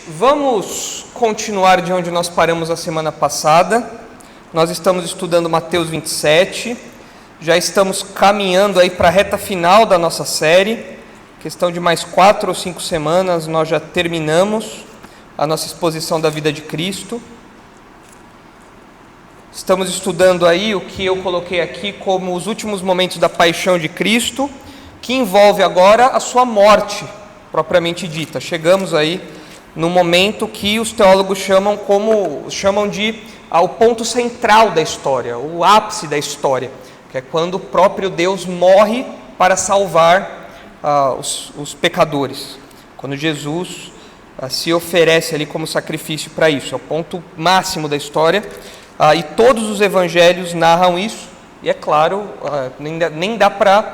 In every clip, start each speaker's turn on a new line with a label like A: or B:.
A: Vamos continuar de onde nós paramos a semana passada. Nós estamos estudando Mateus 27, já estamos caminhando aí para a reta final da nossa série. Questão de mais 4 ou 5 semanas, nós já terminamos a nossa exposição da vida de Cristo. Estamos estudando aí o que eu coloquei aqui como os últimos momentos da paixão de Cristo, que envolve agora a sua morte, propriamente dita. Chegamos aí no momento que os teólogos chamam de o ponto central da história, o ápice da história, que é quando o próprio Deus morre para salvar os pecadores, quando Jesus se oferece ali como sacrifício para isso. É o ponto máximo da história, e todos os evangelhos narram isso, e é claro, nem dá para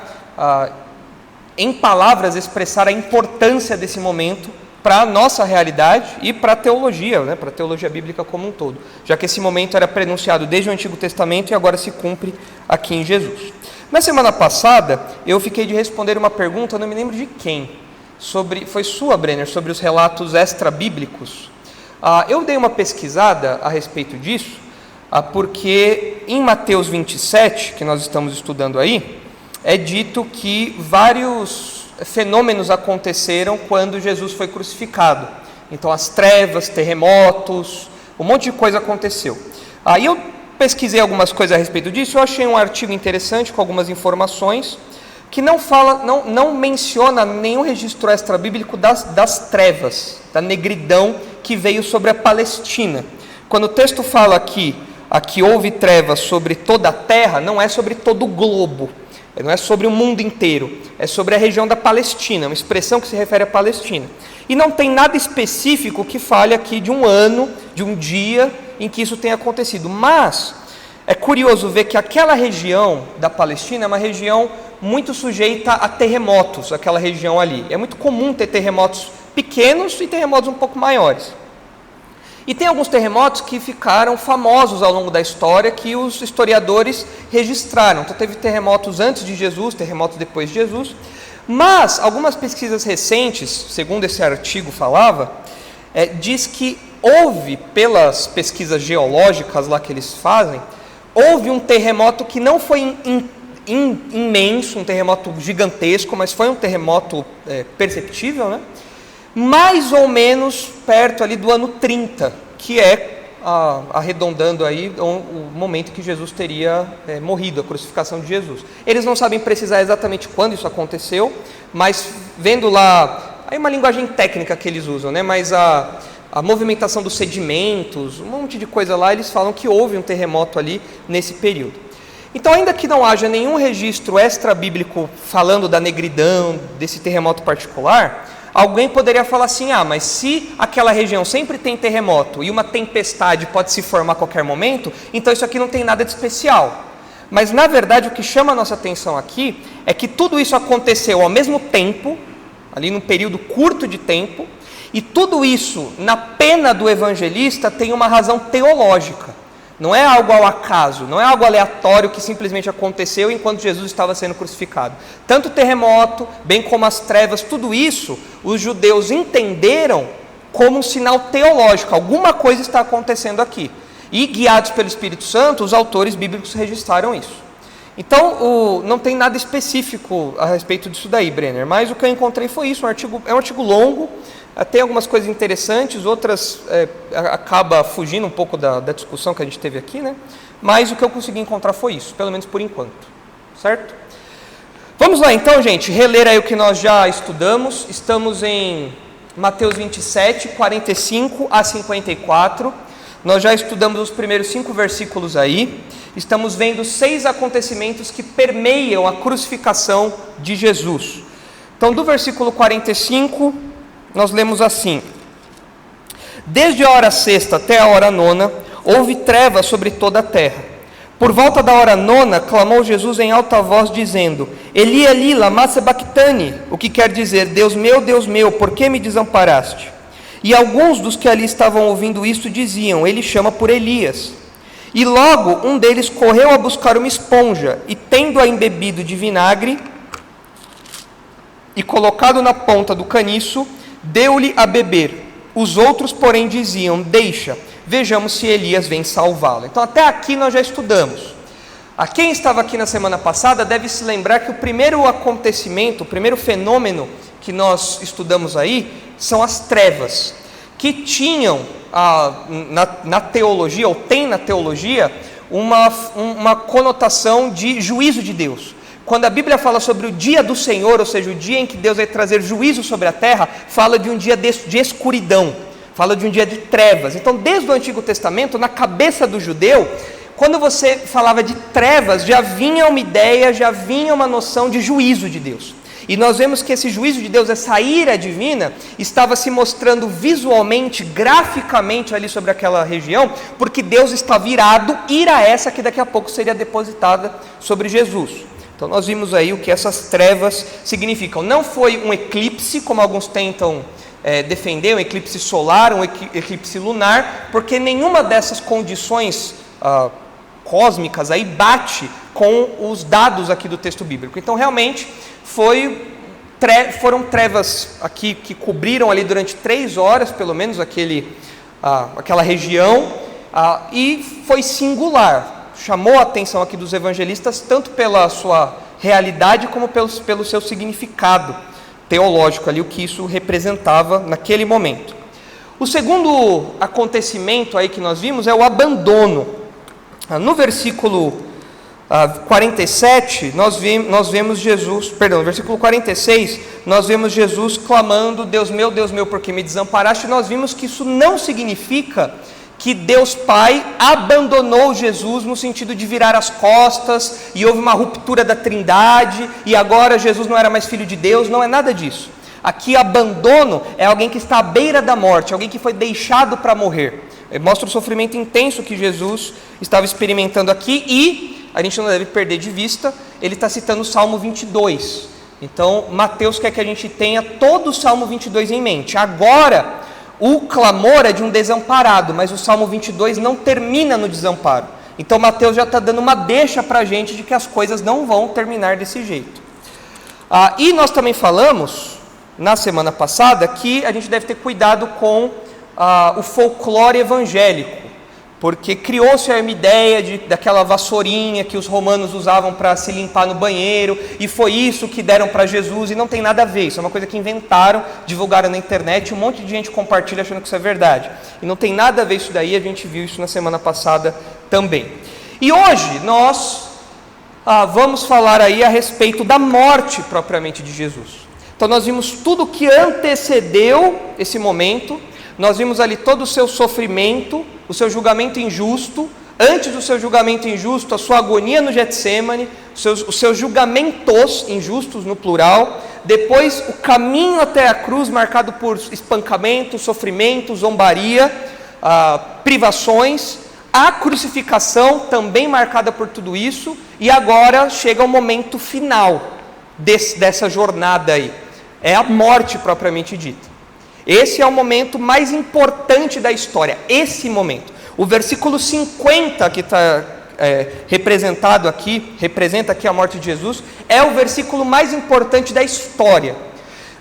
A: em palavras expressar a importância desse momento para a nossa realidade e para a teologia, para a teologia bíblica como um todo, já que esse momento era prenunciado desde o Antigo Testamento e agora se cumpre aqui em Jesus. Na semana passada, eu fiquei de responder uma pergunta, eu não me lembro de quem, foi sua, Brenner, sobre os relatos extra-bíblicos. Eu dei uma pesquisada a respeito disso, porque em Mateus 27, que nós estamos estudando aí, é dito que vários fenômenos aconteceram quando Jesus foi crucificado. Então as trevas, terremotos, um monte de coisa aconteceu. Aí eu pesquisei algumas coisas a respeito disso, eu achei um artigo interessante com algumas informações que não menciona nenhum registro extra-bíblico das trevas, da negridão que veio sobre a Palestina. Quando o texto fala aqui houve trevas sobre toda a terra, não é sobre todo o globo, não é sobre o mundo inteiro, é sobre a região da Palestina, uma expressão que se refere à Palestina. E não tem nada específico que fale aqui de um ano, de um dia em que isso tenha acontecido. Mas é curioso ver que aquela região da Palestina é uma região muito sujeita a terremotos, aquela região ali. É muito comum ter terremotos pequenos e terremotos um pouco maiores. E tem alguns terremotos que ficaram famosos ao longo da história, que os historiadores registraram. Então teve terremotos antes de Jesus, terremotos depois de Jesus. Mas algumas pesquisas recentes, segundo esse artigo falava, diz que houve, pelas pesquisas geológicas lá que eles fazem, houve um terremoto que não foi imenso, um terremoto gigantesco, mas foi um terremoto perceptível, né? Mais ou menos perto ali do ano 30, que é, arredondando aí, o momento que Jesus teria morrido, a crucificação de Jesus. Eles não sabem precisar exatamente quando isso aconteceu, mas vendo lá, aí uma linguagem técnica que eles usam, né? Mas a movimentação dos sedimentos, um monte de coisa lá, eles falam que houve um terremoto ali nesse período. Então, ainda que não haja nenhum registro extra-bíblico falando da negridão, desse terremoto particular, alguém poderia falar assim, mas se aquela região sempre tem terremoto e uma tempestade pode se formar a qualquer momento, então isso aqui não tem nada de especial. Mas, na verdade, o que chama a nossa atenção aqui é que tudo isso aconteceu ao mesmo tempo, ali num período curto de tempo, e tudo isso, na pena do evangelista, tem uma razão teológica. Não é algo ao acaso, não é algo aleatório que simplesmente aconteceu enquanto Jesus estava sendo crucificado. Tanto o terremoto, bem como as trevas, tudo isso, os judeus entenderam como um sinal teológico. Alguma coisa está acontecendo aqui. E, guiados pelo Espírito Santo, os autores bíblicos registraram isso. Então, não tem nada específico a respeito disso daí, Brenner. Mas o que eu encontrei foi isso, é um artigo longo. Tem algumas coisas interessantes, outras acaba fugindo um pouco da discussão que a gente teve aqui, né? Mas o que eu consegui encontrar foi isso, pelo menos por enquanto, certo? Vamos lá então, gente, reler aí o que nós já estudamos. Estamos em Mateus 27, 45 a 54. Nós já estudamos os primeiros 5 versículos aí. Estamos vendo 6 acontecimentos que permeiam a crucificação de Jesus. Então, do versículo 45... nós lemos assim: desde a hora sexta até a hora nona, houve trevas sobre toda a terra. Por volta da hora nona, clamou Jesus em alta voz, dizendo: Eli, Eli, lama sabachthani, o que quer dizer: Deus meu, por que me desamparaste? E alguns dos que ali estavam ouvindo isto diziam: Ele chama por Elias. E logo um deles correu a buscar uma esponja, e tendo-a embebido de vinagre, e colocado na ponta do caniço, deu-lhe a beber. Os outros, porém, diziam: deixa, vejamos se Elias vem salvá-lo. Então até aqui nós já estudamos. A quem estava aqui na semana passada deve se lembrar que o primeiro acontecimento, o primeiro fenômeno que nós estudamos aí, são as trevas, que tinham na teologia, ou tem na teologia, uma conotação de juízo de Deus. Quando a Bíblia fala sobre o dia do Senhor, ou seja, o dia em que Deus vai trazer juízo sobre a terra, fala de um dia de escuridão, fala de um dia de trevas. Então, desde o Antigo Testamento, na cabeça do judeu, quando você falava de trevas, já vinha uma ideia, já vinha uma noção de juízo de Deus. E nós vemos que esse juízo de Deus, essa ira divina, estava se mostrando visualmente, graficamente ali sobre aquela região, porque Deus estava irado, ira essa que daqui a pouco seria depositada sobre Jesus. Então nós vimos aí o que essas trevas significam. Não foi um eclipse, como alguns tentam defender, um eclipse solar, um eclipse lunar, porque nenhuma dessas condições cósmicas aí bate com os dados aqui do texto bíblico. Então realmente foram trevas aqui que cobriram ali durante 3 horas, pelo menos, aquela região, e foi singular. Chamou a atenção aqui dos evangelistas, tanto pela sua realidade, como pelo seu significado teológico ali, o que isso representava naquele momento. O segundo acontecimento aí que nós vimos é o abandono. No versículo 47, nós vemos Jesus, no versículo 46, nós vemos Jesus clamando: Deus meu, por que me desamparaste? E nós vimos que isso não significa que Deus Pai abandonou Jesus no sentido de virar as costas e houve uma ruptura da Trindade e agora Jesus não era mais filho de Deus. Não é nada disso. Aqui abandono é alguém que está à beira da morte, alguém que foi deixado para morrer. Mostra o sofrimento intenso que Jesus estava experimentando aqui, e a gente não deve perder de vista, ele está citando o Salmo 22. Então Mateus quer que a gente tenha todo o Salmo 22 em mente. Agora o clamor é de um desamparado, mas o Salmo 22 não termina no desamparo. Então Mateus já está dando uma deixa para a gente de que as coisas não vão terminar desse jeito. E nós também falamos, na semana passada, que a gente deve ter cuidado com o folclore evangélico, porque criou-se uma ideia daquela vassourinha que os romanos usavam para se limpar no banheiro, e foi isso que deram para Jesus, e não tem nada a ver. Isso é uma coisa que inventaram, divulgaram na internet, um monte de gente compartilha achando que isso é verdade, e não tem nada a ver isso daí. A gente viu isso na semana passada também. E hoje nós vamos falar aí a respeito da morte propriamente de Jesus. Então nós vimos tudo que antecedeu esse momento. Nós vimos ali todo o seu sofrimento, o seu julgamento injusto, antes do seu julgamento injusto, a sua agonia no Getsemane, os seus julgamentos injustos no plural, depois o caminho até a cruz marcado por espancamento, sofrimento, zombaria, privações, a crucificação também marcada por tudo isso, e agora chega o momento final dessa jornada aí, é a morte propriamente dita. Esse é o momento mais importante da história, esse momento. O versículo 50 que está representa aqui a morte de Jesus, é o versículo mais importante da história.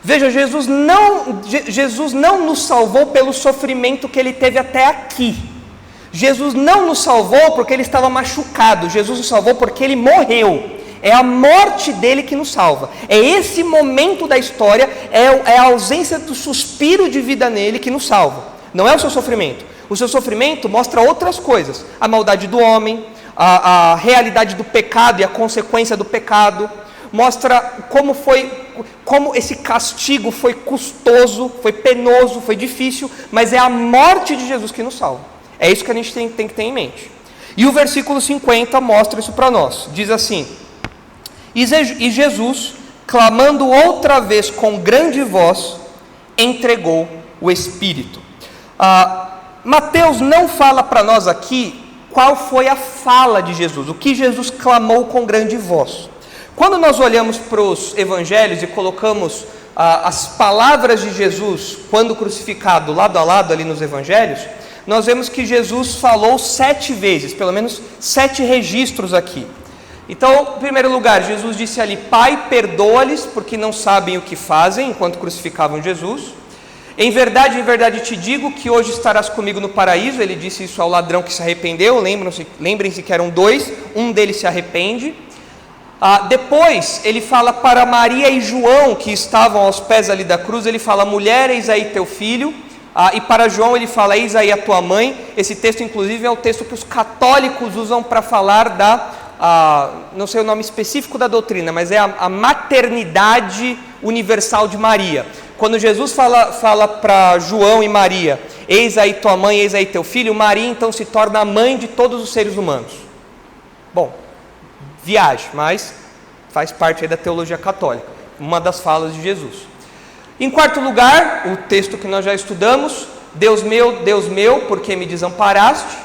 A: Veja, Jesus não nos salvou pelo sofrimento que ele teve até aqui. Jesus não nos salvou porque ele estava machucado, Jesus nos salvou porque ele morreu. É a morte dele que nos salva. É esse momento da história, é a ausência do suspiro de vida nele que nos salva. Não é o seu sofrimento. O seu sofrimento mostra outras coisas. A maldade do homem, a realidade do pecado e a consequência do pecado. Mostra como esse castigo foi custoso, foi penoso, foi difícil, mas é a morte de Jesus que nos salva. É isso que a gente tem que ter em mente. E o versículo 50 mostra isso para nós. Diz assim: E Jesus, clamando outra vez com grande voz, entregou o Espírito. Mateus não fala para nós aqui qual foi a fala de Jesus, o que Jesus clamou com grande voz. Quando nós olhamos para os evangelhos e colocamos as palavras de Jesus, quando crucificado, lado a lado ali nos evangelhos, nós vemos que Jesus falou 7 vezes, pelo menos 7 registros aqui. Então, em primeiro lugar, Jesus disse ali: Pai, perdoa-lhes, porque não sabem o que fazem, enquanto crucificavam Jesus. Em verdade te digo que hoje estarás comigo no paraíso. Ele disse isso ao ladrão que se arrependeu. Lembrem-se que eram dois, um deles se arrepende. Depois ele fala para Maria e João, que estavam aos pés ali da cruz, ele fala: mulher, eis aí teu filho. E para João ele fala: eis aí a tua mãe. Esse texto inclusive é o texto que os católicos usam para falar não sei o nome específico da doutrina, mas é a maternidade universal de Maria. Quando Jesus fala para João e Maria: eis aí tua mãe, eis aí teu filho, Maria então se torna a mãe de todos os seres humanos. Bom, viagem, mas faz parte aí da teologia católica, uma das falas de Jesus. Em quarto lugar, o texto que nós já estudamos: Deus meu, por que me desamparaste?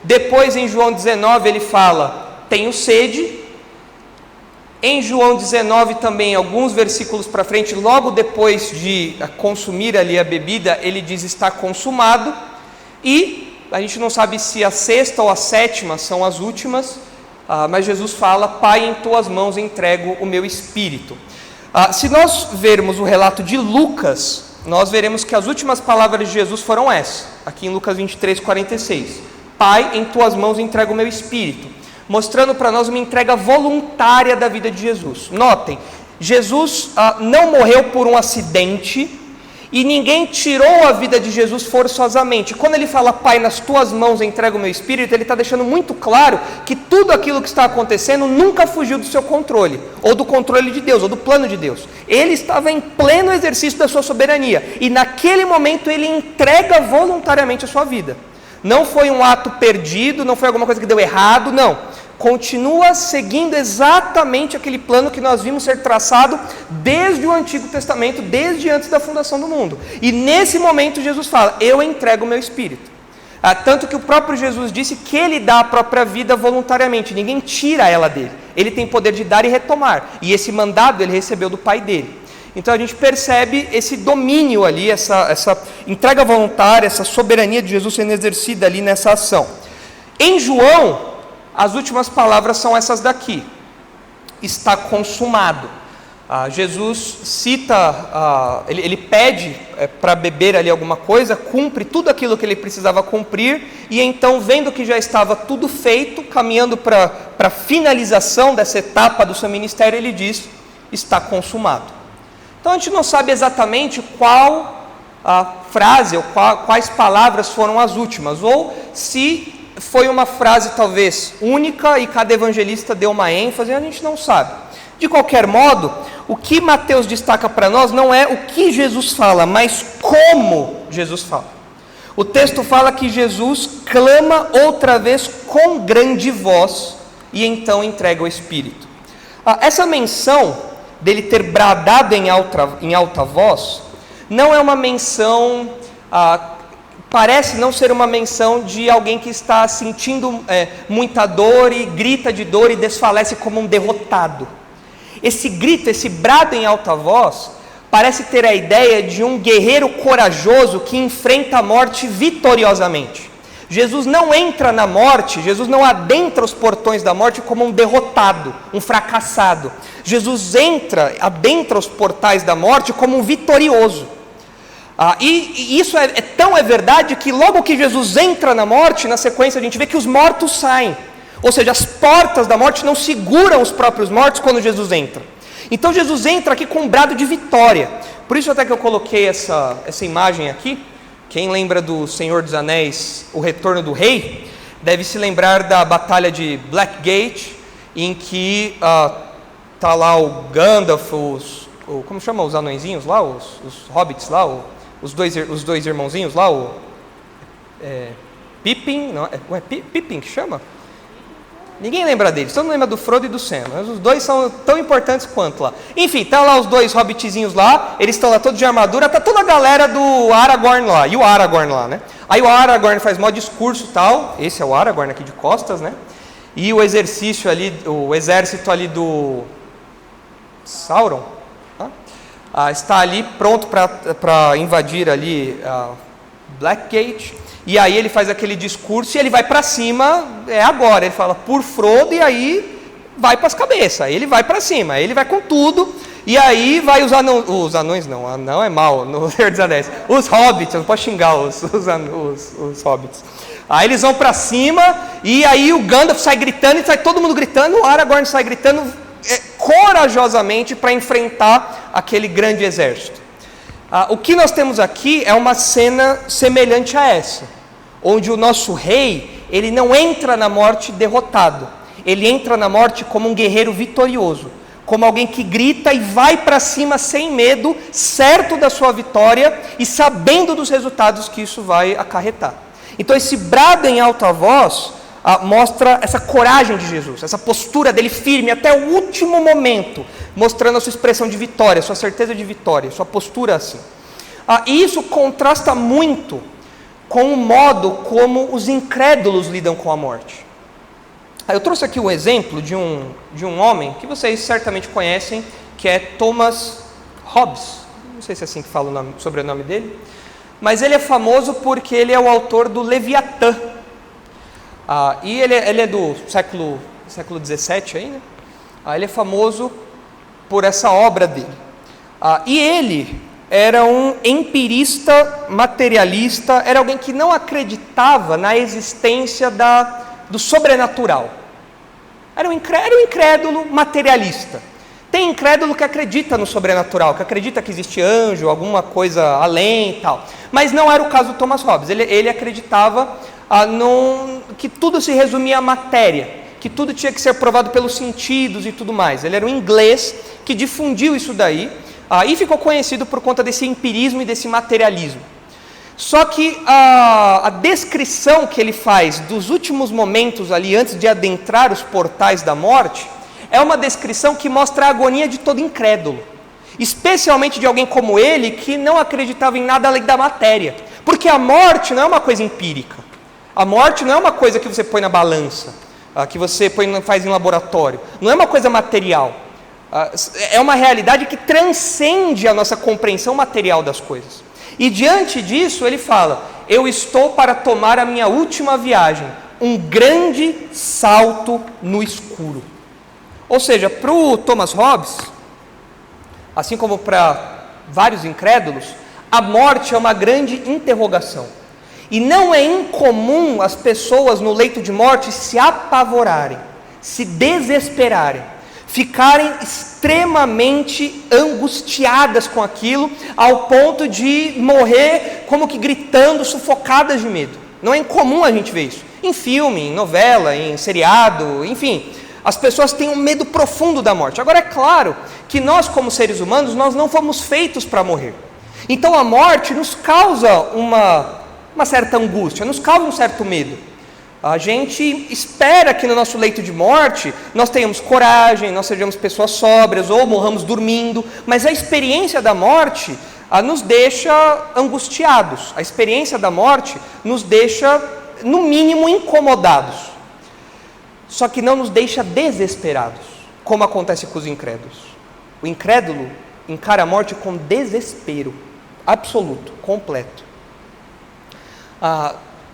A: Depois em João 19 ele fala: tenho sede. Em João 19 também, alguns versículos para frente, logo depois de consumir ali a bebida, ele diz: está consumado. E a gente não sabe se a sexta ou a sétima são as últimas, mas Jesus fala: Pai, em tuas mãos entrego o meu espírito. Se nós vermos o relato de Lucas, nós veremos que as últimas palavras de Jesus foram essas, aqui em Lucas 23:46. Pai, em tuas mãos entrego o meu espírito, mostrando para nós uma entrega voluntária da vida de Jesus. Notem, Jesus não morreu por um acidente, e ninguém tirou a vida de Jesus forçosamente. Quando ele fala: Pai, nas tuas mãos entrego o meu espírito, ele está deixando muito claro que tudo aquilo que está acontecendo nunca fugiu do seu controle, ou do controle de Deus, ou do plano de Deus. Ele estava em pleno exercício da sua soberania, e naquele momento ele entrega voluntariamente a sua vida. Não foi um ato perdido, não foi alguma coisa que deu errado, não. Continua seguindo exatamente aquele plano que nós vimos ser traçado desde o Antigo Testamento, desde antes da fundação do mundo. E nesse momento Jesus fala: eu entrego o meu espírito. Tanto que o próprio Jesus disse que ele dá a própria vida voluntariamente, ninguém tira ela dele. Ele tem poder de dar e retomar, e esse mandado ele recebeu do Pai dele. Então a gente percebe esse domínio ali, essa entrega voluntária, essa soberania de Jesus sendo exercida ali nessa ação. Em João, as últimas palavras são essas daqui: está consumado. Jesus cita, ele pede para beber ali alguma coisa, cumpre tudo aquilo que ele precisava cumprir, e então, vendo que já estava tudo feito, caminhando para a finalização dessa etapa do seu ministério, ele diz: está consumado. Então a gente não sabe exatamente qual frase ou quais palavras foram as últimas, ou se foi uma frase talvez única e cada evangelista deu uma ênfase, a gente não sabe. De qualquer modo, o que Mateus destaca para nós não é o que Jesus fala, mas como Jesus fala. O texto fala que Jesus clama outra vez com grande voz e então entrega o Espírito. Essa menção dele ter bradado em alta voz, não é uma menção, parece não ser uma menção de alguém que está sentindo muita dor e grita de dor e desfalece como um derrotado. Esse grito, esse brado em alta voz, parece ter a ideia de um guerreiro corajoso que enfrenta a morte vitoriosamente. Jesus não entra na morte, Jesus não adentra os portões da morte como um derrotado, um fracassado. Jesus adentra os portais da morte como um vitorioso. E isso é tão verdade que logo que Jesus entra na morte, na sequência a gente vê que os mortos saem. Ou seja, as portas da morte não seguram os próprios mortos quando Jesus entra. Então Jesus entra aqui com um brado de vitória. Por isso até que eu coloquei essa imagem aqui. Quem lembra do Senhor dos Anéis, O Retorno do Rei, deve se lembrar da batalha de Blackgate, em que está lá o Gandalf, como chama os anõezinhos lá, os hobbits lá, os dois irmãozinhos lá, Pippin, não, é Pippin que chama? Ninguém lembra deles, todo mundo lembra do Frodo e do Sam, mas os dois são tão importantes quanto lá. Enfim, estão lá os dois hobbitzinhos lá, eles estão lá todos de armadura, tá toda a galera do Aragorn lá, e o Aragorn lá, né? Aí o Aragorn faz mó discurso e tal, esse é o Aragorn aqui de costas, né? E o exército ali do Sauron, está ali pronto para invadir ali Blackgate. E aí ele faz aquele discurso e ele vai para cima, agora, ele fala por Frodo, e aí vai para as cabeças, ele vai para cima, ele vai com tudo, E aí vai os anões não, anão é mal, no Senhor dos Anéis. Os hobbits, eu não posso xingar os hobbits. Aí eles vão para cima, e aí o Gandalf sai gritando, e sai todo mundo gritando, o Aragorn sai gritando corajosamente para enfrentar aquele grande exército. O que nós temos aqui é uma cena semelhante a essa, onde o nosso rei, ele não entra na morte derrotado, ele entra na morte como um guerreiro vitorioso, como alguém que grita e vai para cima sem medo, certo da sua vitória e sabendo dos resultados que isso vai acarretar. Então esse brado em alta voz mostra essa coragem de Jesus, essa postura dele firme até o último momento, mostrando a sua expressão de vitória, sua certeza de vitória, sua postura assim. E isso contrasta muito com o modo como os incrédulos lidam com a morte. Eu trouxe aqui um exemplo de um homem que vocês certamente conhecem, que é Thomas Hobbes. Não sei se é assim que fala o sobrenome dele, mas ele é famoso porque ele é o autor do Leviatã. E ele é do século XVII aí, né? Ele é famoso por essa obra dele. E ele era um empirista materialista, era alguém que não acreditava na existência do sobrenatural. Era um incrédulo materialista. Tem incrédulo que acredita no sobrenatural, que acredita que existe anjo, alguma coisa além e tal. Mas não era o caso do Thomas Hobbes. Ele acreditava que tudo se resumia à matéria, que tudo tinha que ser provado pelos sentidos e tudo mais. Ele era um inglês que difundiu isso daí e ficou conhecido por conta desse empirismo e desse materialismo. Só que a descrição que ele faz dos últimos momentos ali, antes de adentrar os portais da morte, é uma descrição que mostra a agonia de todo incrédulo, especialmente de alguém como ele, que não acreditava em nada além da matéria, porque a morte não é uma coisa empírica, a morte não é uma coisa que você põe na balança, que você faz em laboratório, não é uma coisa material, é uma realidade que transcende a nossa compreensão material das coisas. E diante disso ele fala: eu estou para tomar a minha última viagem, um grande salto no escuro. Ou seja, para o Thomas Hobbes, assim como para vários incrédulos, a morte é uma grande interrogação. E não é incomum as pessoas no leito de morte se apavorarem, se desesperarem, ficarem extremamente angustiadas com aquilo, ao ponto de morrer como que gritando, sufocadas de medo. Não é incomum a gente ver isso. Em filme, em novela, em seriado, enfim, as pessoas têm um medo profundo da morte. Agora é claro que nós, como seres humanos, nós não fomos feitos para morrer. Então a morte nos causa uma certa angústia, nos causa um certo medo. A gente espera que no nosso leito de morte nós tenhamos coragem, nós sejamos pessoas sóbrias ou morramos dormindo, mas a experiência da morte nos deixa angustiados, a experiência da morte nos deixa, no mínimo, incomodados, só que não nos deixa desesperados, como acontece com os incrédulos. O incrédulo encara a morte com desespero absoluto, completo.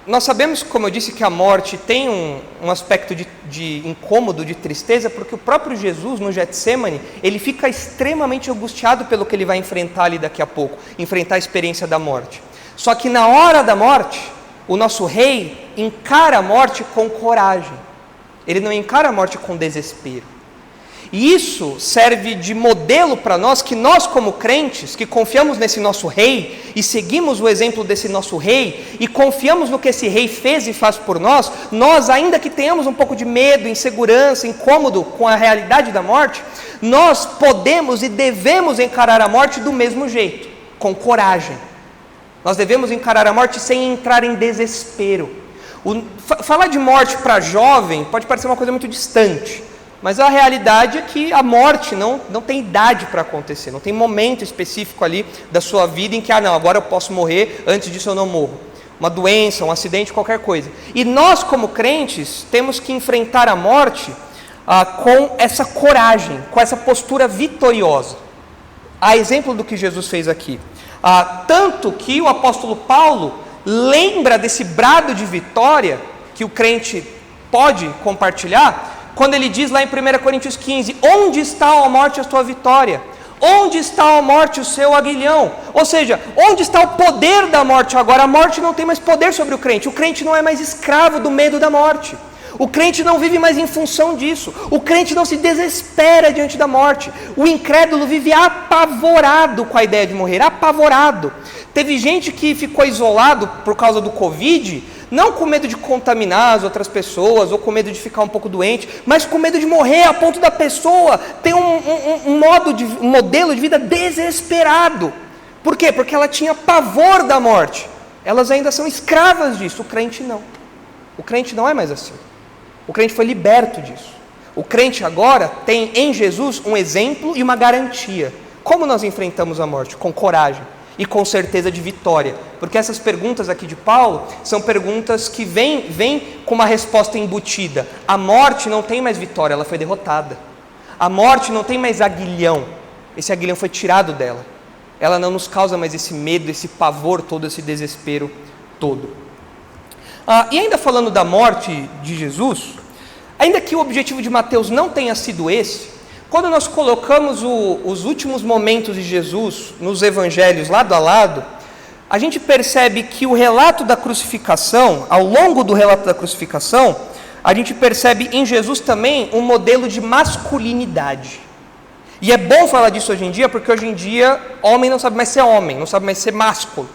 A: Nós sabemos, como eu disse, que a morte tem um aspecto de incômodo, de tristeza, porque o próprio Jesus, no Getsemane, ele fica extremamente angustiado pelo que ele vai enfrentar ali daqui a pouco, enfrentar a experiência da morte. Só que na hora da morte, o nosso rei encara a morte com coragem, ele não encara a morte com desespero. E isso serve de modelo para nós, que nós como crentes, que confiamos nesse nosso rei, e seguimos o exemplo desse nosso rei, e confiamos no que esse rei fez e faz por nós, ainda que tenhamos um pouco de medo, insegurança, incômodo com a realidade da morte, nós podemos e devemos encarar a morte do mesmo jeito, com coragem. Nós devemos encarar a morte sem entrar em desespero. Falar de morte para jovem pode parecer uma coisa muito distante, mas a realidade é que a morte não tem idade para acontecer, não tem momento específico ali da sua vida em que, agora eu posso morrer, antes disso eu não morro. Uma doença, um acidente, qualquer coisa. E nós, como crentes, temos que enfrentar a morte com essa coragem, com essa postura vitoriosa. A exemplo do que Jesus fez aqui. Tanto que o apóstolo Paulo lembra desse brado de vitória que o crente pode compartilhar, quando ele diz lá em 1 Coríntios 15, onde está, ó morte, a tua vitória? Onde está a morte, o seu aguilhão? Ou seja, onde está o poder da morte agora? A morte não tem mais poder sobre o crente não é mais escravo do medo da morte. O crente não vive mais em função disso. O crente não se desespera diante da morte. O incrédulo vive apavorado com a ideia de morrer, apavorado. Teve gente que ficou isolado por causa do Covid, não com medo de contaminar as outras pessoas, ou com medo de ficar um pouco doente, mas com medo de morrer, a ponto da pessoa ter um modelo de vida desesperado. Por quê? Porque ela tinha pavor da morte. Elas ainda são escravas disso. O crente não. O crente não é mais assim. O crente foi liberto disso. O crente agora tem em Jesus um exemplo e uma garantia. Como nós enfrentamos a morte? Com coragem e com certeza de vitória. Porque essas perguntas aqui de Paulo são perguntas que vêm com uma resposta embutida. A morte não tem mais vitória, ela foi derrotada. A morte não tem mais aguilhão. Esse aguilhão foi tirado dela. Ela não nos causa mais esse medo, esse pavor todo, esse desespero todo. E ainda falando da morte de Jesus, ainda que o objetivo de Mateus não tenha sido esse, quando nós colocamos os últimos momentos de Jesus nos evangelhos lado a lado, a gente percebe que o relato da crucificação, ao longo do relato da crucificação, a gente percebe em Jesus também um modelo de masculinidade. E é bom falar disso hoje em dia, porque hoje em dia homem não sabe mais ser homem, não sabe mais ser másculo.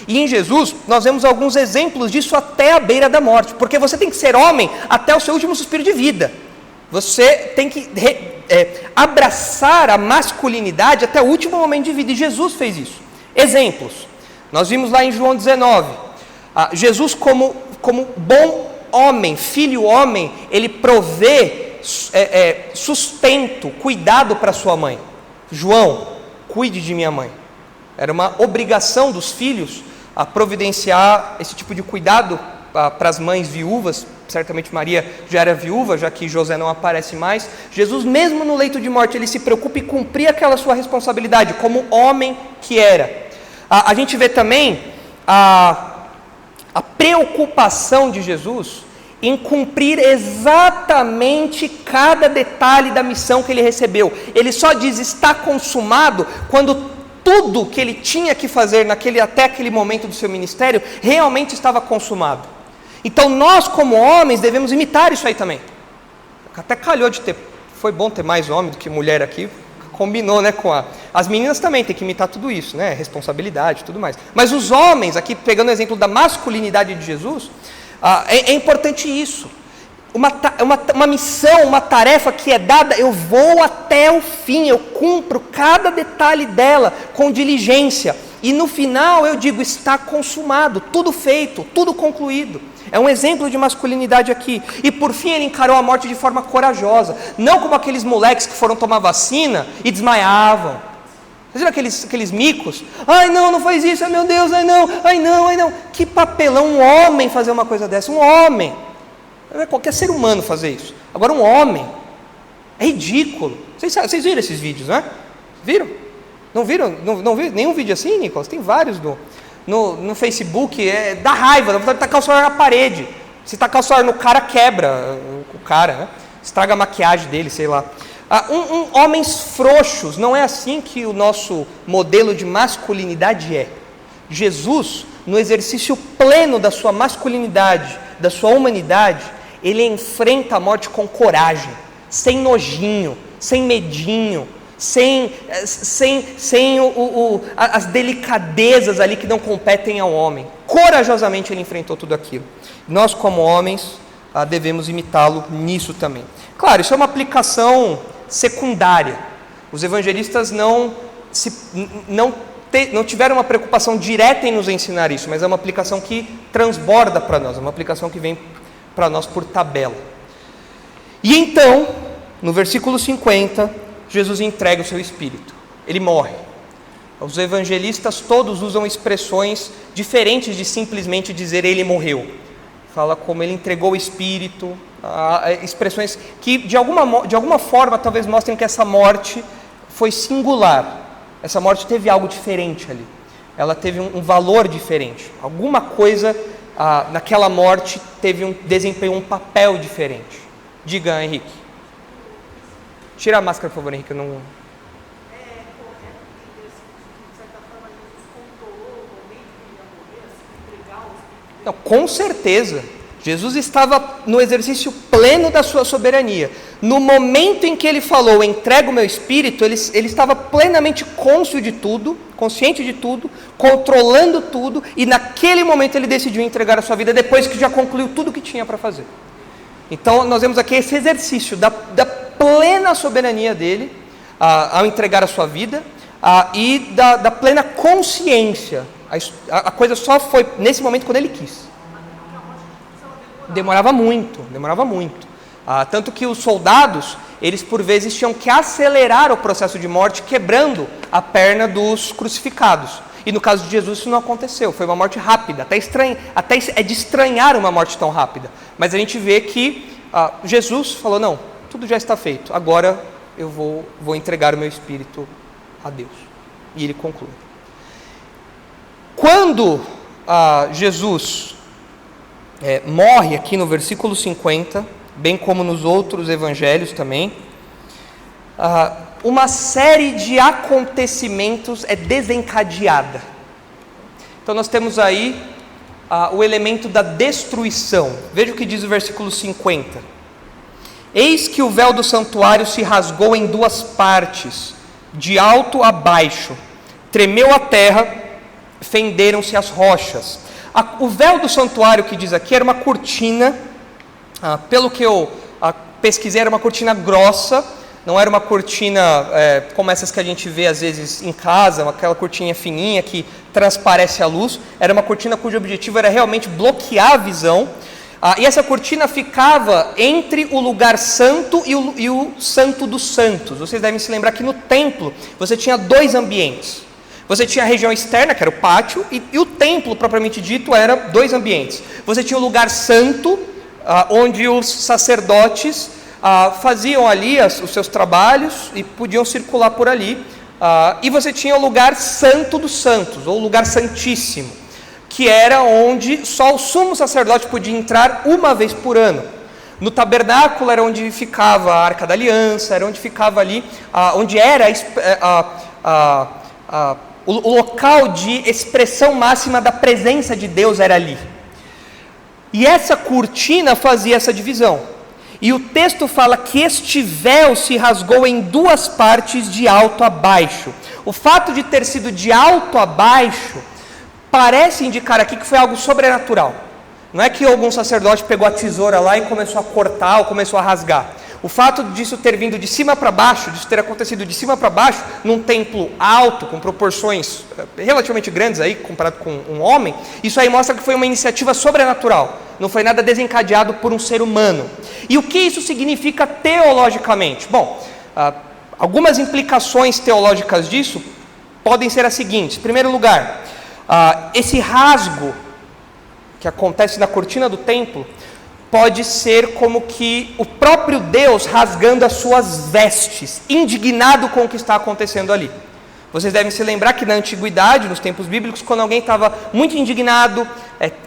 A: E em Jesus, nós vemos alguns exemplos disso até a beira da morte. Porque você tem que ser homem até o seu último suspiro de vida. Você tem que abraçar a masculinidade até o último momento de vida. E Jesus fez isso. Exemplos. Nós vimos lá em João 19. Jesus como bom homem, filho homem, ele provê sustento, cuidado para sua mãe. João, cuide de minha mãe. Era uma obrigação dos filhos a providenciar esse tipo de cuidado para as mães viúvas. Certamente Maria já era viúva, já que José não aparece mais. Jesus, mesmo no leito de morte, ele se preocupa em cumprir aquela sua responsabilidade, como homem que era. A gente vê também a preocupação de Jesus em cumprir exatamente cada detalhe da missão que ele recebeu. Ele só diz está consumado quando tudo que ele tinha que fazer até aquele momento do seu ministério realmente estava consumado. Então nós como homens devemos imitar isso aí também. Até calhou de ter, foi bom ter mais homem do que mulher aqui, combinou, né, as meninas também tem que imitar tudo isso, né, responsabilidade e tudo mais. Mas os homens, aqui pegando o exemplo da masculinidade de Jesus, é importante isso. Uma missão, uma tarefa que é dada, eu vou até o fim, eu cumpro cada detalhe dela com diligência. E no final eu digo, está consumado, tudo feito, tudo concluído. É um exemplo de masculinidade aqui. E por fim ele encarou a morte de forma corajosa. Não como aqueles moleques que foram tomar vacina e desmaiavam. Vocês viram aqueles micos? Ai não, não faz isso, ai meu Deus, ai não, ai não, ai não. Que papelão um homem fazer uma coisa dessa, um homem. Qualquer ser humano fazer isso. Agora um homem, é ridículo. Vocês viram esses vídeos, né? Viram? Não viram? Não viram nenhum vídeo assim, Nicolas? Tem vários no Facebook, dá raiva, dá vontade de tacar o celular na parede. Se tacar o celular no cara, quebra o cara, né? Estraga a maquiagem dele, sei lá. Homens frouxos, não é assim que o nosso modelo de masculinidade é. Jesus, no exercício pleno da sua masculinidade, da sua humanidade, ele enfrenta a morte com coragem, sem nojinho, sem medinho, sem as delicadezas ali que não competem ao homem. Corajosamente ele enfrentou tudo aquilo. Nós como homens devemos imitá-lo nisso também. Claro, isso é uma aplicação secundária. Os evangelistas não tiveram uma preocupação direta em nos ensinar isso, mas é uma aplicação que transborda para nós, é uma aplicação que vem para nós por tabela. E então, no versículo 50, Jesus entrega o seu espírito, ele morre. Os evangelistas todos usam expressões diferentes de simplesmente dizer ele morreu. Fala como ele entregou o espírito, expressões que de alguma forma talvez mostrem que essa morte foi singular. Essa morte teve algo diferente ali. Ela teve um valor diferente. Alguma coisa naquela morte desempenhou um papel diferente. Diga, Henrique. Tira a máscara, por favor, Henrique. Eu não... Não, com certeza. Jesus estava no exercício pleno da sua soberania. No momento em que ele falou, entrego o meu espírito, ele estava plenamente consciente de tudo, controlando tudo, e naquele momento ele decidiu entregar a sua vida, depois que já concluiu tudo o que tinha para fazer. Então nós vemos aqui esse exercício da plena soberania dele, ao entregar a sua vida, e da plena consciência. A coisa só foi nesse momento quando ele quis. Demorava muito. Tanto que os soldados, eles por vezes tinham que acelerar o processo de morte, quebrando a perna dos crucificados. E no caso de Jesus isso não aconteceu, foi uma morte rápida, até é de estranhar uma morte tão rápida. Mas a gente vê que Jesus falou, não, tudo já está feito, agora eu vou entregar o meu espírito a Deus. E ele conclui. Quando Jesus morre aqui no versículo 50, bem como nos outros evangelhos também, uma série de acontecimentos é desencadeada. Então nós temos aí o elemento da destruição. Veja o que diz o versículo 50. Eis que o véu do santuário se rasgou em duas partes, de alto a baixo, tremeu a terra, fenderam-se as rochas. O véu do santuário que diz aqui era uma cortina, pelo que eu pesquisei, era uma cortina grossa, não era uma cortina como essas que a gente vê às vezes em casa, aquela cortina fininha que transparece a luz, era uma cortina cujo objetivo era realmente bloquear a visão, e essa cortina ficava entre o lugar santo e o santo dos santos. Vocês devem se lembrar que no templo você tinha dois ambientes. Você tinha a região externa, que era o pátio, e o templo, propriamente dito, era dois ambientes. Você tinha o lugar santo, onde os sacerdotes faziam ali os seus trabalhos e podiam circular por ali. E você tinha o lugar santo dos santos, ou lugar santíssimo, que era onde só o sumo sacerdote podia entrar uma vez por ano. No tabernáculo era onde ficava a Arca da Aliança, era onde ficava ali, onde era o local de expressão máxima da presença de Deus era ali. E essa cortina fazia essa divisão. E o texto fala que este véu se rasgou em duas partes de alto a baixo. O fato de ter sido de alto a baixo parece indicar aqui que foi algo sobrenatural. Não é que algum sacerdote pegou a tesoura lá e começou a cortar ou começou a rasgar. O fato disso ter vindo de cima para baixo, disso ter acontecido de cima para baixo, num templo alto, com proporções relativamente grandes aí, comparado com um homem, isso aí mostra que foi uma iniciativa sobrenatural, não foi nada desencadeado por um ser humano. E o que isso significa teologicamente? Bom, algumas implicações teológicas disso podem ser as seguintes. Em primeiro lugar, esse rasgo que acontece na cortina do templo, pode ser como que o próprio Deus rasgando as suas vestes, indignado com o que está acontecendo ali. Vocês devem se lembrar que na antiguidade, nos tempos bíblicos, quando alguém estava muito indignado,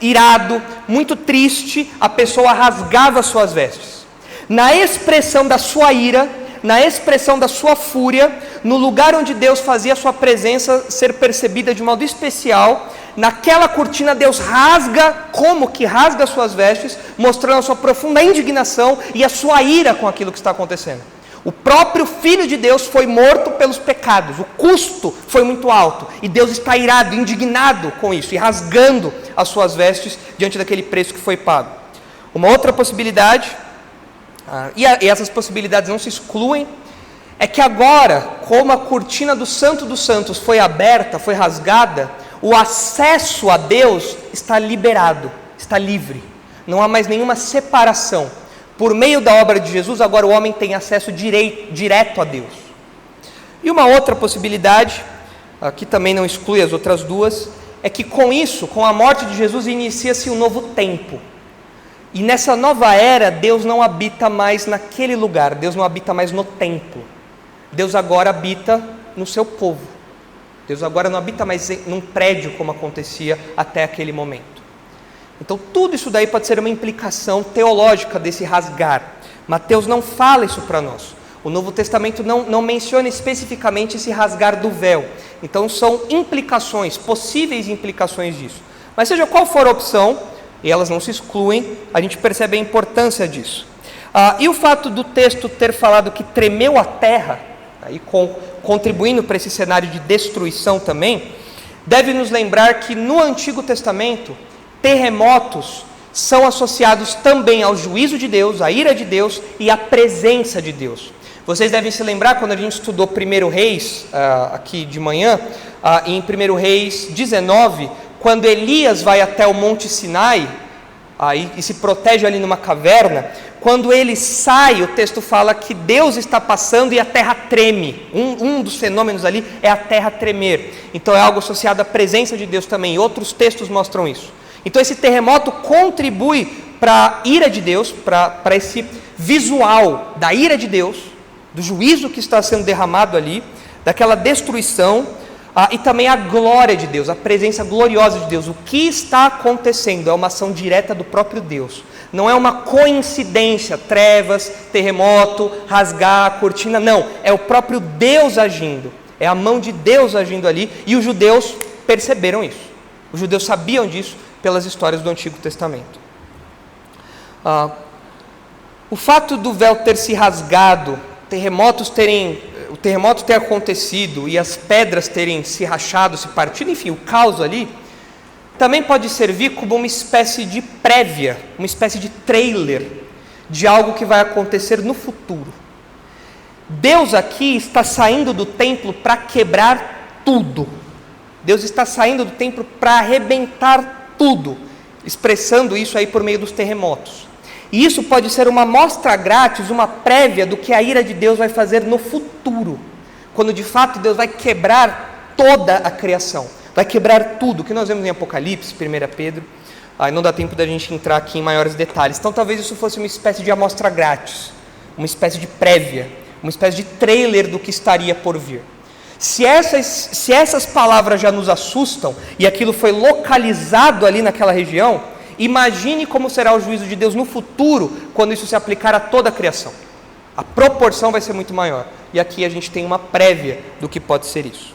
A: irado, muito triste, a pessoa rasgava as suas vestes. Na expressão da sua ira, na expressão da sua fúria, no lugar onde Deus fazia a sua presença ser percebida de modo especial, naquela cortina Deus rasga as suas vestes, mostrando a sua profunda indignação e a sua ira com aquilo que está acontecendo. O próprio Filho de Deus foi morto pelos pecados, o custo foi muito alto, e Deus está irado, indignado com isso, e rasgando as suas vestes diante daquele preço que foi pago. Uma outra possibilidade, e essas possibilidades não se excluem, é que agora, como a cortina do Santo dos Santos foi aberta, foi rasgada, o acesso a Deus está liberado, está livre. Não há mais nenhuma separação. Por meio da obra de Jesus, agora o homem tem acesso direto a Deus. E uma outra possibilidade, que também não exclui as outras duas, é que com isso, com a morte de Jesus, inicia-se um novo tempo. E nessa nova era, Deus não habita mais naquele lugar, Deus não habita mais no templo. Deus agora habita no seu povo. Deus agora não habita mais num prédio como acontecia até aquele momento. Então tudo isso daí pode ser uma implicação teológica desse rasgar. Mateus não fala isso para nós. O Novo Testamento não menciona especificamente esse rasgar do véu. Então são implicações, possíveis implicações disso. Mas seja qual for a opção, e elas não se excluem, a gente percebe a importância disso. E o fato do texto ter falado que tremeu a terra, aí contribuindo para esse cenário de destruição também, deve nos lembrar que no Antigo Testamento, terremotos são associados também ao juízo de Deus, à ira de Deus e à presença de Deus. Vocês devem se lembrar quando a gente estudou 1 Reis, aqui de manhã, em 1 Reis 19, quando Elias vai até o Monte Sinai, e se protege ali numa caverna, quando ele sai, o texto fala que Deus está passando e a terra treme. Um dos fenômenos ali é a terra tremer. Então é algo associado à presença de Deus também, e outros textos mostram isso. Então esse terremoto contribui para a ira de Deus, para esse visual da ira de Deus, do juízo que está sendo derramado ali, daquela destruição, e também a glória de Deus, a presença gloriosa de Deus. O que está acontecendo é uma ação direta do próprio Deus. Não é uma coincidência, trevas, terremoto, rasgar a cortina, não. É o próprio Deus agindo. É a mão de Deus agindo ali, e os judeus perceberam isso. Os judeus sabiam disso pelas histórias do Antigo Testamento. O fato do véu ter se rasgado, o terremoto ter acontecido e as pedras terem se rachado, se partido, enfim, o caos ali, também pode servir como uma espécie de prévia, uma espécie de trailer de algo que vai acontecer no futuro. Deus aqui está saindo do templo para quebrar tudo. Deus está saindo do templo para arrebentar tudo, expressando isso aí por meio dos terremotos. E isso pode ser uma amostra grátis, uma prévia do que a ira de Deus vai fazer no futuro, quando de fato Deus vai quebrar toda a criação, vai quebrar tudo, o que nós vemos em Apocalipse, 1 Pedro, não dá tempo da gente entrar aqui em maiores detalhes. Então talvez isso fosse uma espécie de amostra grátis, uma espécie de prévia, uma espécie de trailer do que estaria por vir. Se essas palavras já nos assustam, e aquilo foi localizado ali naquela região, imagine como será o juízo de Deus no futuro, quando isso se aplicar a toda a criação. A proporção vai ser muito maior. E aqui a gente tem uma prévia do que pode ser isso.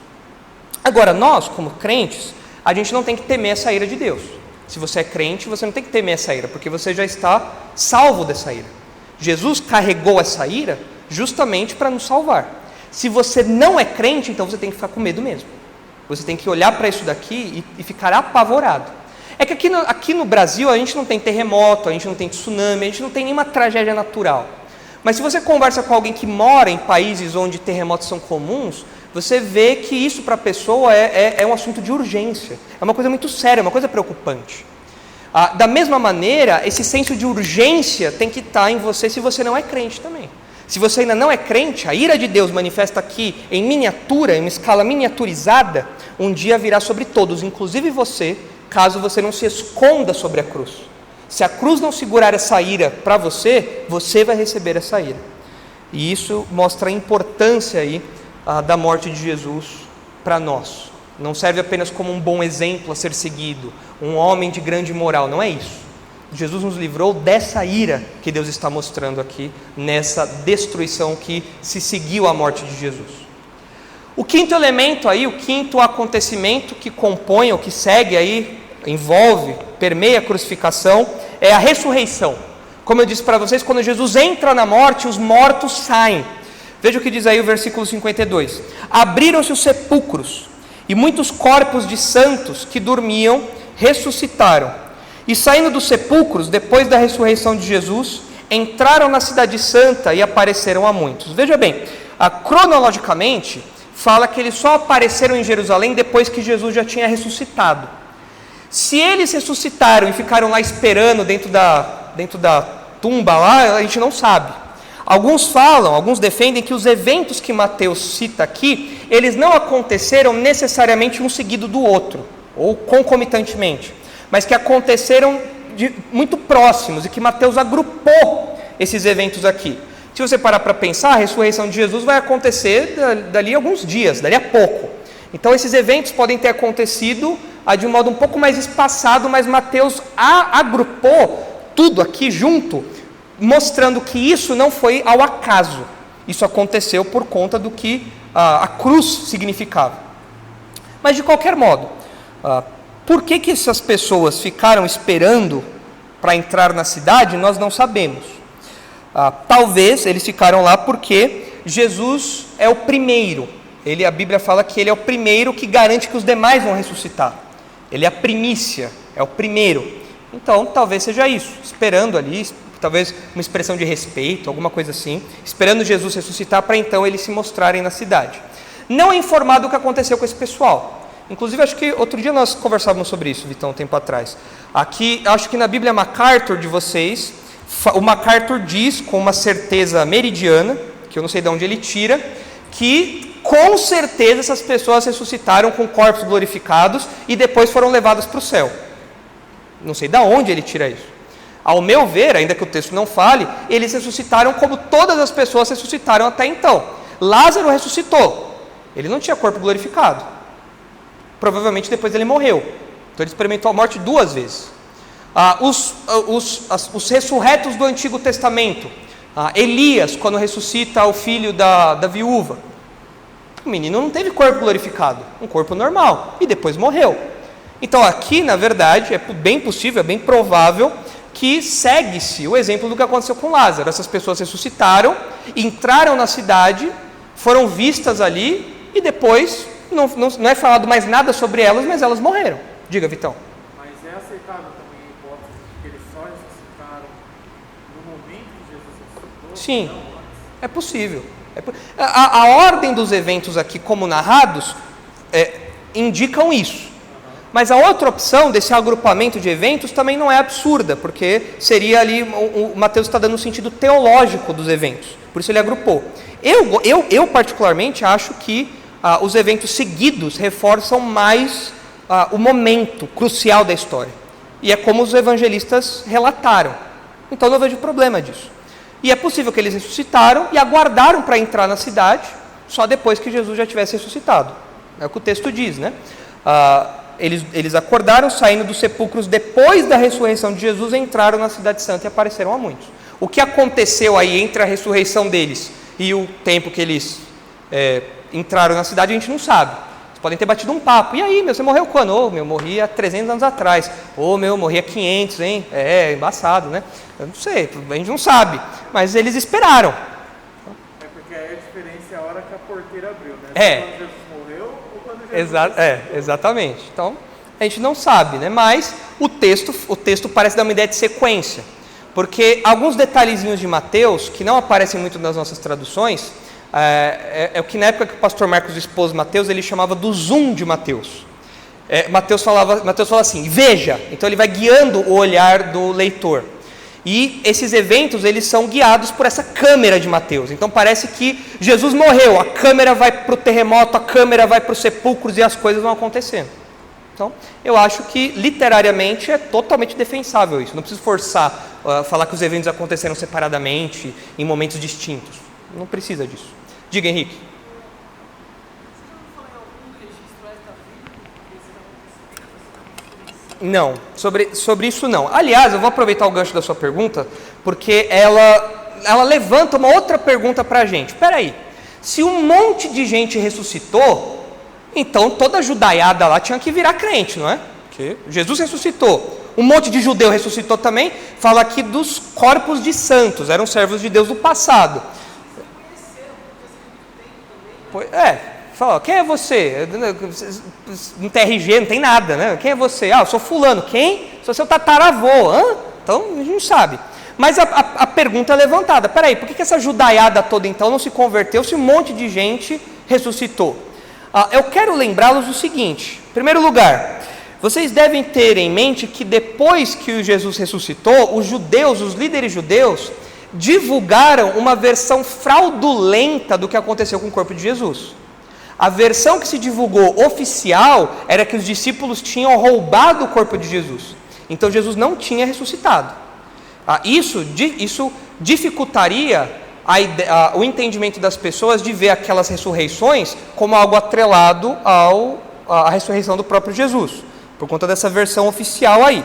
A: Agora, nós, como crentes, a gente não tem que temer essa ira de Deus. Se você é crente, você não tem que temer essa ira, porque você já está salvo dessa ira. Jesus carregou essa ira justamente para nos salvar. Se você não é crente, então você tem que ficar com medo mesmo. Você tem que olhar para isso daqui e ficar apavorado. É que aqui no Brasil a gente não tem terremoto, a gente não tem tsunami, a gente não tem nenhuma tragédia natural. Mas se você conversa com alguém que mora em países onde terremotos são comuns, você vê que isso para a pessoa é um assunto de urgência. É uma coisa muito séria, é uma coisa preocupante. Da mesma maneira, esse senso de urgência tem que estar em você se você não é crente também. Se você ainda não é crente, a ira de Deus manifesta aqui em miniatura, em uma escala miniaturizada, um dia virá sobre todos, inclusive você, caso você não se esconda sobre a cruz. Se a cruz não segurar essa ira para você, você vai receber essa ira. E isso mostra a importância aí da morte de Jesus para nós. Não serve apenas como um bom exemplo a ser seguido, um homem de grande moral, não é isso. Jesus nos livrou dessa ira que Deus está mostrando aqui, nessa destruição que se seguiu à morte de Jesus. O quinto elemento aí, o quinto acontecimento que compõe, ou que segue aí, envolve, permeia a crucificação, é a ressurreição. Como eu disse para vocês, quando Jesus entra na morte, os mortos saem. Veja o que diz aí o versículo 52. Abriram-se os sepulcros, e muitos corpos de santos que dormiam ressuscitaram. E saindo dos sepulcros, depois da ressurreição de Jesus, entraram na cidade santa e apareceram a muitos. Veja bem, cronologicamente, fala que eles só apareceram em Jerusalém depois que Jesus já tinha ressuscitado. Se eles ressuscitaram e ficaram lá esperando dentro da tumba lá, a gente não sabe. Alguns defendem que os eventos que Mateus cita aqui, eles não aconteceram necessariamente um seguido do outro, ou concomitantemente, mas que aconteceram muito próximos e que Mateus agrupou esses eventos aqui. Se você parar para pensar, a ressurreição de Jesus vai acontecer dali a alguns dias, dali a pouco. Então esses eventos podem ter acontecido de um modo um pouco mais espaçado, mas Mateus agrupou tudo aqui junto, mostrando que isso não foi ao acaso. Isso aconteceu por conta do que a cruz significava. Mas de qualquer modo, por que essas pessoas ficaram esperando para entrar na cidade, nós não sabemos. Talvez eles ficaram lá porque Jesus é o primeiro. A Bíblia fala que ele é o primeiro que garante que os demais vão ressuscitar. Ele é a primícia, é o primeiro. Então, talvez seja isso, esperando ali, talvez uma expressão de respeito, alguma coisa assim, esperando Jesus ressuscitar para então eles se mostrarem na cidade. Não é informado o que aconteceu com esse pessoal. Inclusive, acho que outro dia nós conversávamos sobre isso, Vitão, um tempo atrás. Aqui, acho que na Bíblia MacArthur de vocês, o MacArthur diz com uma certeza meridiana, que eu não sei de onde ele tira, que com certeza essas pessoas ressuscitaram com corpos glorificados e depois foram levadas para o céu. Não sei de onde ele tira isso. Ao meu ver, ainda que o texto não fale, eles ressuscitaram como todas as pessoas ressuscitaram até então. Lázaro ressuscitou. Ele não tinha corpo glorificado. Provavelmente depois ele morreu. Então ele experimentou a morte 2 vezes. Os ressurretos do Antigo Testamento. Elias, quando ressuscita o filho da viúva. O menino não teve corpo glorificado, um corpo normal, e depois morreu. Então aqui, na verdade, é bem possível, é bem provável que segue-se o exemplo do que aconteceu com Lázaro. Essas pessoas ressuscitaram, entraram na cidade, foram vistas ali, e depois não é falado mais nada sobre elas, mas elas morreram. Diga, Vitão.
B: Mas é aceitável também a hipótese de que eles só ressuscitaram no momento que Jesus ressuscitou?
A: Sim, é possível. A ordem dos eventos aqui, como narrados, indicam isso. Mas a outra opção desse agrupamento de eventos também não é absurda, porque seria ali, o Mateus está dando um sentido teológico dos eventos, por isso ele agrupou. Eu particularmente acho que os eventos seguidos reforçam mais o momento crucial da história. E é como os evangelistas relataram. Então não vejo problema disso. E é possível que eles ressuscitaram e aguardaram para entrar na cidade só depois que Jesus já tivesse ressuscitado. É o que o texto diz, né? Eles acordaram saindo dos sepulcros depois da ressurreição de Jesus, entraram na cidade santa e apareceram a muitos. O que aconteceu aí entre a ressurreição deles e o tempo que eles entraram na cidade, a gente não sabe. Vocês podem ter batido um papo. E aí, você morreu quando? Morri há 300 anos atrás. Morri há 500, hein? Embaçado, né? Eu não sei, a gente não sabe. Mas eles esperaram.
B: É porque aí a diferença é a hora que a porteira abriu, né?
A: Quando
B: Jesus morreu ou quando Jesus ressuscitou?
A: Exatamente. Então, a gente não sabe, né? Mas o texto parece dar uma ideia de sequência. Porque alguns detalhezinhos de Mateus, que não aparecem muito nas nossas traduções, o que na época que o pastor Marcos expôs Mateus, ele chamava do zoom de Mateus. Mateus fala assim, veja, então ele vai guiando o olhar do leitor. E esses eventos, eles são guiados por essa câmera de Mateus. Então parece que Jesus morreu, a câmera vai para o terremoto, a câmera vai para os sepulcros e as coisas vão acontecendo. Então, eu acho que literariamente é totalmente defensável isso. Não preciso forçar, falar que os eventos aconteceram separadamente, em momentos distintos. Não precisa disso. Diga, Henrique.
C: Você já ouviu falar em algum registro extra-bíblico?
A: Não, sobre isso não. Aliás, eu vou aproveitar o gancho da sua pergunta, porque ela levanta uma outra pergunta para a gente. Espera aí, se um monte de gente ressuscitou, então toda a judaiada lá tinha que virar crente, não é? Porque Jesus ressuscitou. Um monte de judeu ressuscitou também. Fala aqui dos corpos de santos, eram servos de Deus do passado. Fala, quem é você? Não tem RG, não tem nada, né? Quem é você? Eu sou fulano. Quem? Sou seu tataravô. Então, a gente não sabe. Mas a pergunta é levantada. Peraí, por que essa judaiada toda então não se converteu se um monte de gente ressuscitou? Eu quero lembrá-los do seguinte. Em primeiro lugar, vocês devem ter em mente que depois que Jesus ressuscitou, os líderes judeus, divulgaram uma versão fraudulenta do que aconteceu com o corpo de Jesus. A versão que se divulgou oficial era que os discípulos tinham roubado o corpo de Jesus. Então Jesus não tinha ressuscitado. Isso dificultaria o entendimento das pessoas de ver aquelas ressurreições como algo atrelado à ressurreição do próprio Jesus, por conta dessa versão oficial aí.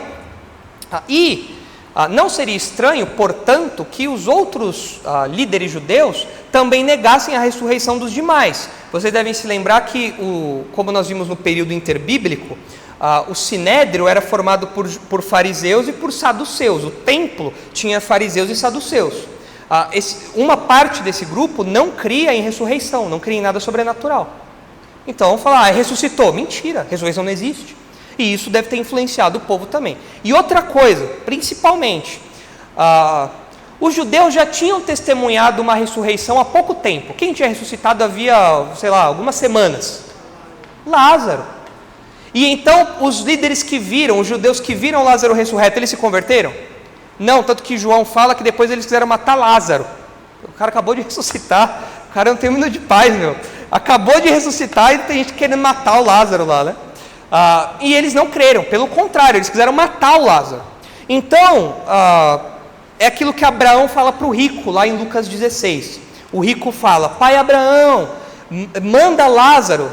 A: Não seria estranho, portanto, que os outros líderes judeus também negassem a ressurreição dos demais. Vocês devem se lembrar que, como nós vimos no período interbíblico, O sinédrio era formado por fariseus e por saduceus. O templo tinha fariseus e saduceus. Uma parte desse grupo não cria em ressurreição, não cria em nada sobrenatural. Então vamos falar, ressuscitou. Mentira, ressurreição não existe. E isso deve ter influenciado o povo também. E outra coisa, principalmente, os judeus já tinham testemunhado uma ressurreição há pouco tempo. Quem tinha ressuscitado havia, algumas semanas? Lázaro. E então os líderes que viram, os judeus que viram Lázaro ressurreto, eles se converteram? Não, tanto que João fala que depois eles quiseram matar Lázaro. O cara acabou de ressuscitar, o cara não tem um minuto de paz, meu. Acabou de ressuscitar e tem gente querendo matar o Lázaro lá, né? E eles não creram, pelo contrário, eles quiseram matar o Lázaro. Então, é aquilo que Abraão fala para o rico, lá em Lucas 16. O rico fala, pai Abraão, manda Lázaro,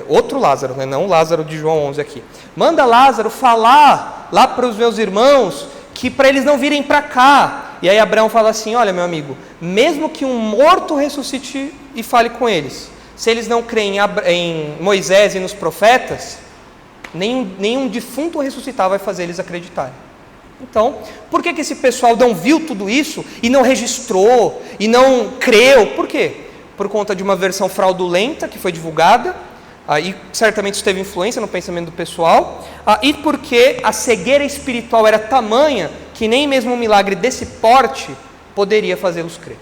A: outro Lázaro, né? Não o Lázaro de João 11 aqui. Manda Lázaro falar lá para os meus irmãos, que para eles não virem para cá. E aí Abraão fala assim, olha meu amigo, mesmo que um morto ressuscite e fale com eles, se eles não creem em Moisés e nos profetas, nenhum defunto ressuscitar vai fazer eles acreditarem. Então, por que esse pessoal não viu tudo isso e não registrou e não creu? Por quê? Por conta de uma versão fraudulenta que foi divulgada, e certamente isso teve influência no pensamento do pessoal, e porque a cegueira espiritual era tamanha que nem mesmo um milagre desse porte poderia fazê-los crer.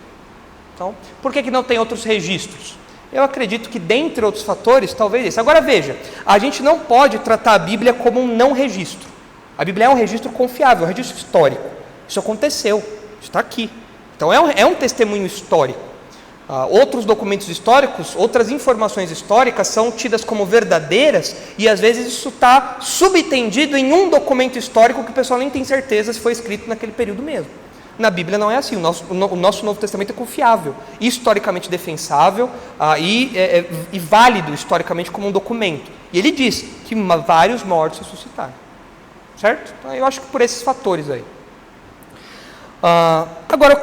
A: Então, por que não tem outros registros? Eu acredito que, dentre outros fatores, talvez esse. Agora veja, a gente não pode tratar a Bíblia como um não registro. A Bíblia é um registro confiável, um registro histórico. Isso aconteceu, isso está aqui. Então é um testemunho histórico. Outros documentos históricos, outras informações históricas são tidas como verdadeiras e às vezes isso está subentendido em um documento histórico que o pessoal nem tem certeza se foi escrito naquele período mesmo. Na Bíblia não é assim, o nosso Novo Testamento é confiável, historicamente defensável e válido historicamente como um documento. E ele diz que vários mortos ressuscitaram, certo? Então eu acho que por esses fatores aí. Agora,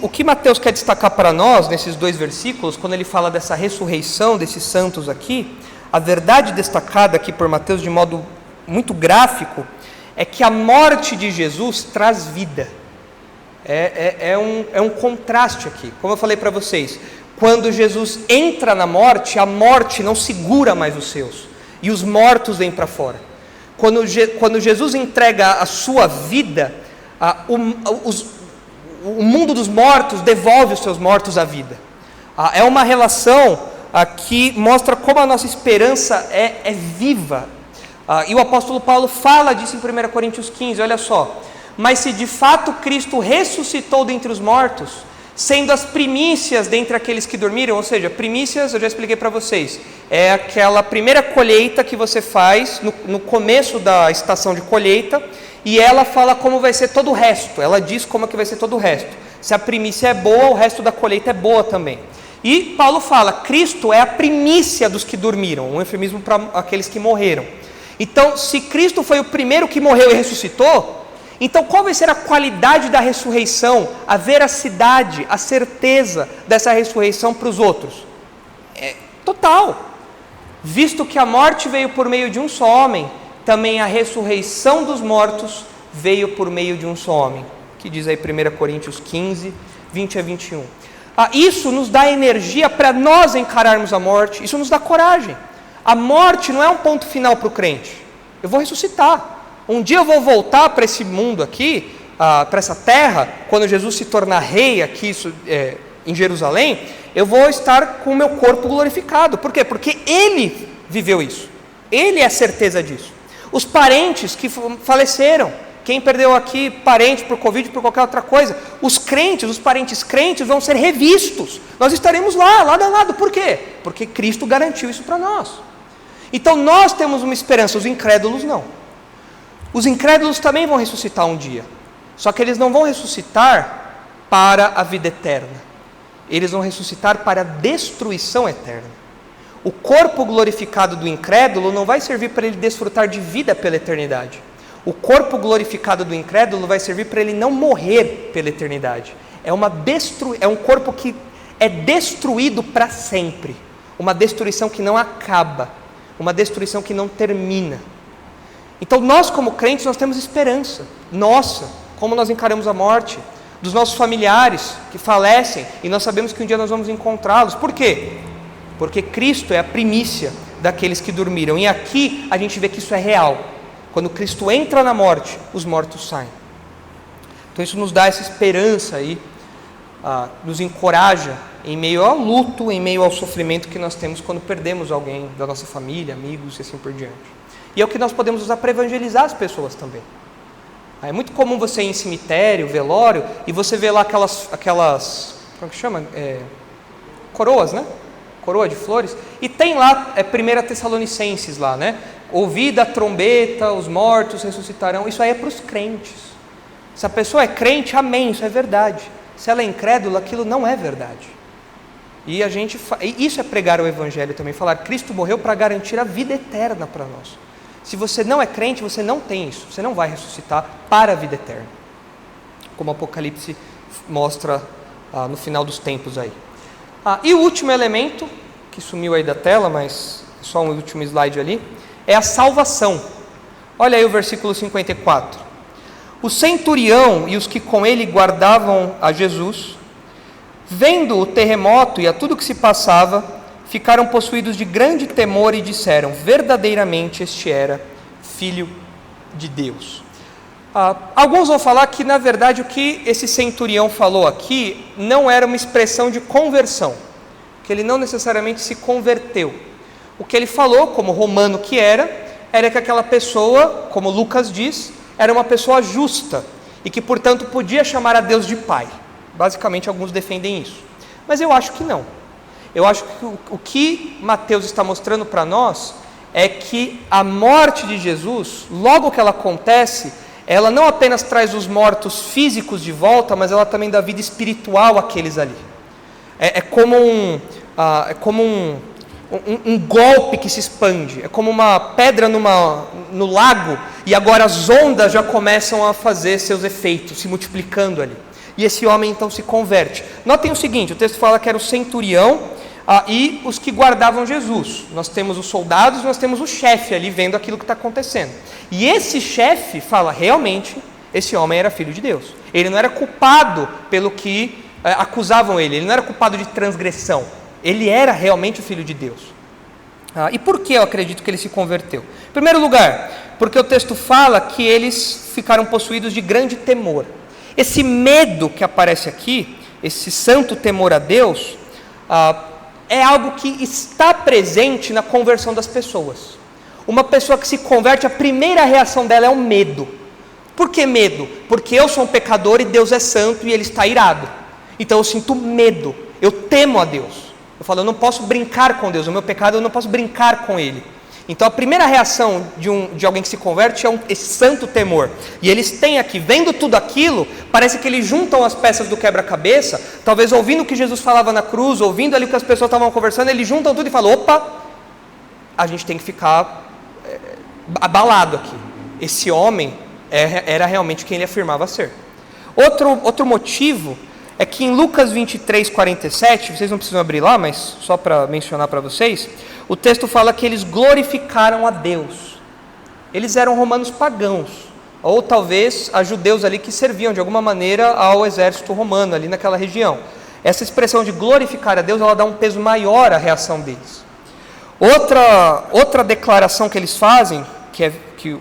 A: o que Mateus quer destacar para nós, nesses 2 versículos, quando ele fala dessa ressurreição desses santos aqui, a verdade destacada aqui por Mateus de modo muito gráfico, é que a morte de Jesus traz vida. É um contraste aqui, como eu falei para vocês, quando Jesus entra na morte, a morte não segura mais os seus, e os mortos vêm para fora. Quando Jesus entrega a sua vida, o mundo dos mortos devolve os seus mortos à vida. É uma relação que mostra como a nossa esperança é viva. E o apóstolo Paulo fala disso em 1 Coríntios 15, olha só. Mas se de fato Cristo ressuscitou dentre os mortos, sendo as primícias dentre aqueles que dormiram, ou seja, primícias, eu já expliquei para vocês, é aquela primeira colheita que você faz no começo da estação de colheita, e ela fala como vai ser todo o resto, ela diz como é que vai ser todo o resto. Se a primícia é boa, o resto da colheita é boa também. E Paulo fala, Cristo é a primícia dos que dormiram, um eufemismo para aqueles que morreram. Então, se Cristo foi o primeiro que morreu e ressuscitou, então qual vai ser a qualidade da ressurreição, a veracidade, a certeza dessa ressurreição para os outros? Total. Visto que a morte veio por meio de um só homem, também a ressurreição dos mortos veio por meio de um só homem. Que diz aí 1 Coríntios 15, 20 a 21. Isso nos dá energia para nós encararmos a morte, isso nos dá coragem. A morte não é um ponto final para o crente. Eu vou ressuscitar. Um dia eu vou voltar para esse mundo aqui, para essa terra, quando Jesus se tornar rei aqui em Jerusalém, eu vou estar com o meu corpo glorificado. Por quê? Porque Ele viveu isso. Ele é a certeza disso. Os parentes que faleceram, quem perdeu aqui parente por Covid, por qualquer outra coisa, os crentes, os parentes crentes vão ser revistos. Nós estaremos lá, lado a lado. Por quê? Porque Cristo garantiu isso para nós. Então nós temos uma esperança, os incrédulos não. Os incrédulos também vão ressuscitar um dia, só que eles não vão ressuscitar para a vida eterna, eles vão ressuscitar para a destruição eterna. O corpo glorificado do incrédulo não vai servir para ele desfrutar de vida pela eternidade. O corpo glorificado do incrédulo vai servir para ele não morrer pela eternidade. É um corpo que é destruído para sempre, uma destruição que não acaba, uma destruição que não termina. Então nós como crentes, nós temos esperança, nossa, como nós encaramos a morte, dos nossos familiares que falecem, e nós sabemos que um dia nós vamos encontrá-los. Por quê? Porque Cristo é a primícia daqueles que dormiram, e aqui a gente vê que isso é real. Quando Cristo entra na morte, os mortos saem. Então isso nos dá essa esperança aí, nos encoraja em meio ao luto, em meio ao sofrimento que nós temos quando perdemos alguém da nossa família, amigos e assim por diante. E é o que nós podemos usar para evangelizar as pessoas também. É muito comum você ir em cemitério, velório, e você vê lá aquelas como que chama? Coroas, né? Coroa de flores. E tem lá, 1 Tessalonicenses lá, né? Ouvida a trombeta, os mortos ressuscitarão. Isso aí é para os crentes. Se a pessoa é crente, amém, isso é verdade. Se ela é incrédula, aquilo não é verdade. E isso é pregar o evangelho também, falar Cristo morreu para garantir a vida eterna para nós. Se você não é crente, você não tem isso, você não vai ressuscitar para a vida eterna, como o Apocalipse mostra no final dos tempos aí. E o último elemento, que sumiu aí da tela, mas só um último slide ali, é a salvação. Olha aí o versículo 54. O centurião e os que com ele guardavam a Jesus, vendo o terremoto e a tudo que se passava, ficaram possuídos de grande temor e disseram, verdadeiramente este era Filho de Deus. Alguns vão falar que, na verdade, o que esse centurião falou aqui não era uma expressão de conversão, que ele não necessariamente se converteu. O que ele falou, como romano que era que aquela pessoa, como Lucas diz, era uma pessoa justa e que, portanto, podia chamar a Deus de Pai. Basicamente, alguns defendem isso. Mas eu acho que não. Eu acho que o que Mateus está mostrando para nós é que a morte de Jesus, logo que ela acontece, ela não apenas traz os mortos físicos de volta, mas ela também dá vida espiritual àqueles ali. É como um golpe que se expande, é como uma pedra no lago, e agora as ondas já começam a fazer seus efeitos, se multiplicando ali. E esse homem então se converte. Notem o seguinte, o texto fala que era o centurião e os que guardavam Jesus. Nós temos os soldados, nós temos o chefe ali vendo aquilo que está acontecendo. E esse chefe fala, realmente, esse homem era filho de Deus. Ele não era culpado pelo que acusavam ele não era culpado de transgressão. Ele era realmente o Filho de Deus. E por que eu acredito que ele se converteu? Em primeiro lugar, porque o texto fala que eles ficaram possuídos de grande temor. Esse medo que aparece aqui, esse santo temor a Deus, é algo que está presente na conversão das pessoas. Uma pessoa que se converte, a primeira reação dela é o medo. Por que medo? Porque eu sou um pecador e Deus é santo e Ele está irado. Então eu sinto medo, eu temo a Deus. Eu falo, eu não posso brincar com Deus, o meu pecado eu não posso brincar com Ele. Então a primeira reação de alguém que se converte é esse santo temor. E eles têm aqui, vendo tudo aquilo, parece que eles juntam as peças do quebra-cabeça, talvez ouvindo o que Jesus falava na cruz, ouvindo ali o que as pessoas estavam conversando, eles juntam tudo e falam, opa, a gente tem que ficar abalado aqui. Esse homem era realmente quem ele afirmava ser. Outro motivo é que em Lucas 23, 47, vocês não precisam abrir lá, mas só para mencionar para vocês, o texto fala que eles glorificaram a Deus. Eles eram romanos pagãos, ou talvez a judeus ali que serviam de alguma maneira ao exército romano ali naquela região. Essa expressão de glorificar a Deus, ela dá um peso maior à reação deles. Outra declaração que eles fazem, que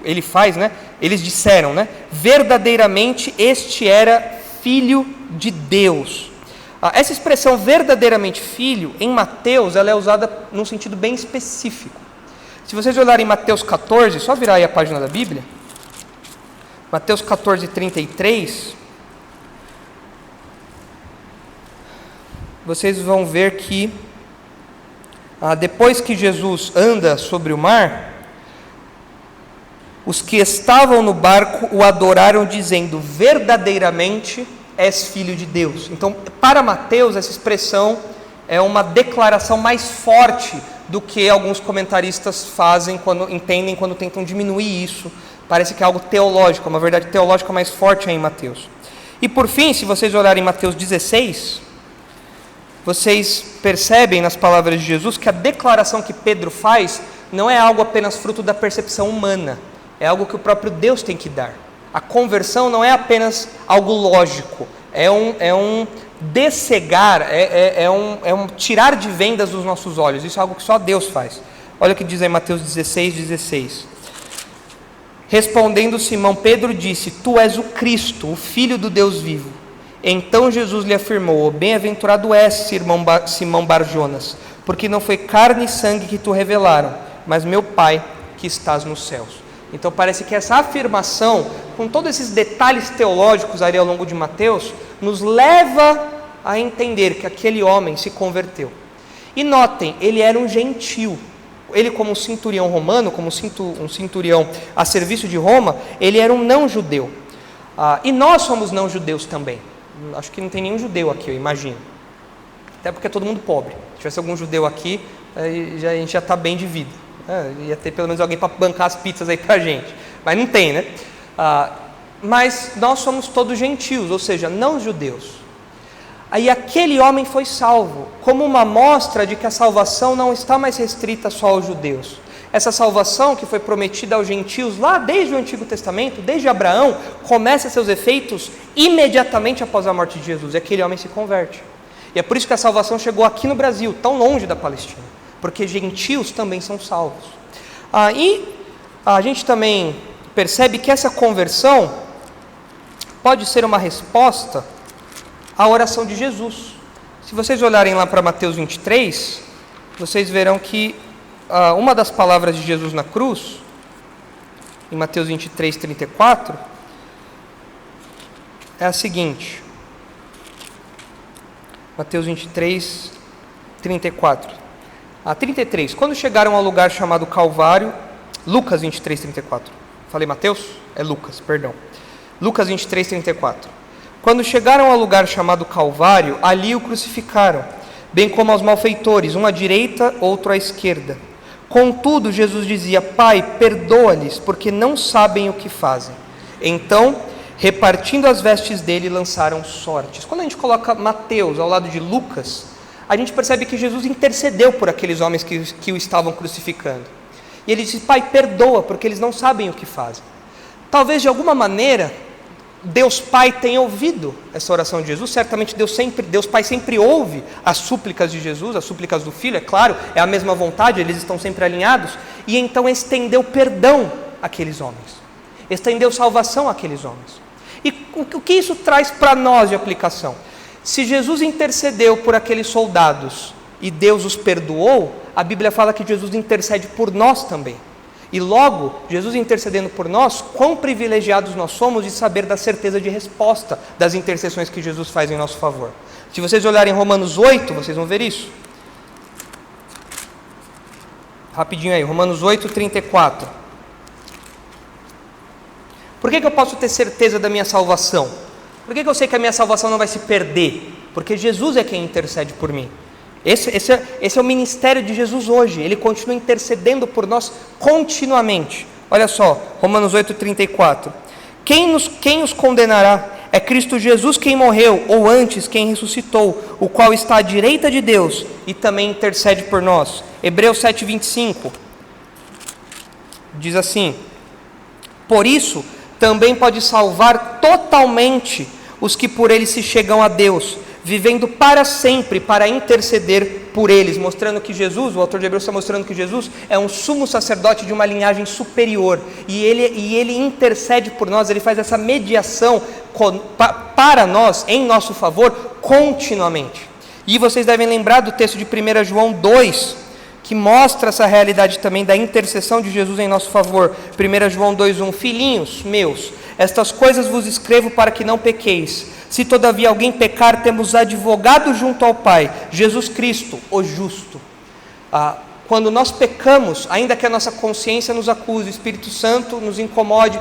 A: ele faz, né? Eles disseram, né? Verdadeiramente este era Filho de Deus. Essa expressão verdadeiramente filho, em Mateus, ela é usada num sentido bem específico. Se vocês olharem em Mateus 14, só virar aí a página da Bíblia, Mateus 14, 33, vocês vão ver que depois que Jesus anda sobre o mar, os que estavam no barco o adoraram dizendo, verdadeiramente és filho de Deus. Então, para Mateus, essa expressão é uma declaração mais forte do que alguns comentaristas fazem entendem quando tentam diminuir isso. Parece que é algo teológico, uma verdade teológica mais forte aí em Mateus. E por fim, se vocês olharem em Mateus 16, vocês percebem nas palavras de Jesus que a declaração que Pedro faz não é algo apenas fruto da percepção humana, é algo que o próprio Deus tem que dar. A conversão não é apenas algo lógico, é um descegar, é um tirar de vendas dos nossos olhos. Isso é algo que só Deus faz. Olha o que diz aí Mateus 16:16. Respondendo Simão, Pedro disse: Tu és o Cristo, o Filho do Deus vivo. Então Jesus lhe afirmou: Bem-aventurado és, Simão Barjonas, porque não foi carne e sangue que tu revelaram, mas meu Pai que estás nos céus. Então parece que essa afirmação, com todos esses detalhes teológicos ali ao longo de Mateus, nos leva a entender que aquele homem se converteu. E notem, ele era um gentil. Ele, como um centurião romano, como um centurião a serviço de Roma, ele era um não-judeu. E nós somos não-judeus também. Acho que não tem nenhum judeu aqui, eu imagino. Até porque é todo mundo pobre. Se tivesse algum judeu aqui, a gente já está bem de vida. Ia ter pelo menos alguém para bancar as pizzas aí para a gente. Mas não tem, né? Mas nós somos todos gentios, ou seja, não judeus. Aí aquele homem foi salvo, como uma mostra de que a salvação não está mais restrita só aos judeus. Essa salvação que foi prometida aos gentios lá desde o Antigo Testamento, desde Abraão, começa seus efeitos imediatamente após a morte de Jesus, e aquele homem se converte. E é por isso que a salvação chegou aqui no Brasil, tão longe da Palestina, porque gentios também são salvos. E a gente também percebe que essa conversão pode ser uma resposta à oração de Jesus. Se vocês olharem lá para Mateus 23, vocês verão que uma das palavras de Jesus na cruz, em Mateus 23, 34, é a seguinte. Mateus 23, 34. 33. Quando chegaram ao lugar chamado Calvário, Lucas 23, 34. Falei Mateus? É Lucas, perdão. Lucas 23, 34. Quando chegaram ao lugar chamado Calvário, ali o crucificaram, bem como aos malfeitores, um à direita, outro à esquerda. Contudo, Jesus dizia: Pai, perdoa-lhes, porque não sabem o que fazem. Então, repartindo as vestes dele, lançaram sortes. Quando a gente coloca Mateus ao lado de Lucas, a gente percebe que Jesus intercedeu por aqueles homens que o estavam crucificando. E ele disse: Pai, perdoa, porque eles não sabem o que fazem. Talvez de alguma maneira Deus Pai tenha ouvido essa oração de Jesus. Certamente Deus Pai sempre ouve as súplicas de Jesus, as súplicas do Filho, é claro, é a mesma vontade, eles estão sempre alinhados. E então estendeu perdão àqueles homens, estendeu salvação àqueles homens. E o que isso traz para nós de aplicação? Se Jesus intercedeu por aqueles soldados e Deus os perdoou, a Bíblia fala que Jesus intercede por nós também. E logo, Jesus intercedendo por nós, quão privilegiados nós somos de saber da certeza de resposta das intercessões que Jesus faz em nosso favor. Se vocês olharem Romanos 8, vocês vão ver isso. Rapidinho aí, Romanos 8, 34. Por que eu posso ter certeza da minha salvação? Por que eu sei que a minha salvação não vai se perder? Porque Jesus é quem intercede por mim. Esse é o ministério de Jesus hoje. Ele continua intercedendo por nós continuamente. Olha só, Romanos 8, 34. Quem os condenará? É Cristo Jesus quem morreu, ou antes quem ressuscitou, o qual está à direita de Deus e também intercede por nós. Hebreus 7, 25 diz assim: Por isso também pode salvar totalmente os que por ele se chegam a Deus, vivendo para sempre para interceder por eles, mostrando que Jesus, o autor de Hebreus está mostrando que Jesus é um sumo sacerdote de uma linhagem superior, e ele intercede por nós, ele faz essa mediação para nós, em nosso favor, continuamente. E vocês devem lembrar do texto de 1 João 2, que mostra essa realidade também da intercessão de Jesus em nosso favor. 1 João 2,1: Filhinhos meus, estas coisas vos escrevo para que não pequeis. Se todavia alguém pecar, temos advogado junto ao Pai, Jesus Cristo, o justo. Quando nós pecamos, ainda que a nossa consciência nos acuse, o Espírito Santo nos incomode,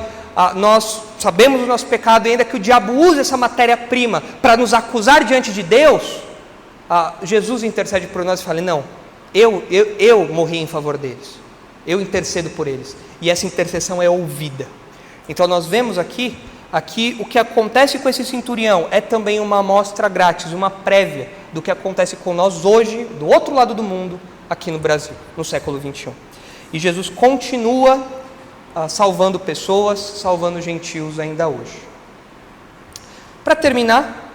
A: nós sabemos do nosso pecado, e ainda que o diabo use essa matéria-prima para nos acusar diante de Deus, Jesus intercede por nós e fala: não, eu morri em favor deles, eu intercedo por eles, e essa intercessão é ouvida. Então nós vemos aqui o que acontece com esse centurião é também uma amostra grátis, uma prévia do que acontece com nós hoje, do outro lado do mundo, aqui no Brasil, no século 21. E Jesus continua salvando pessoas, salvando gentios ainda hoje. Para terminar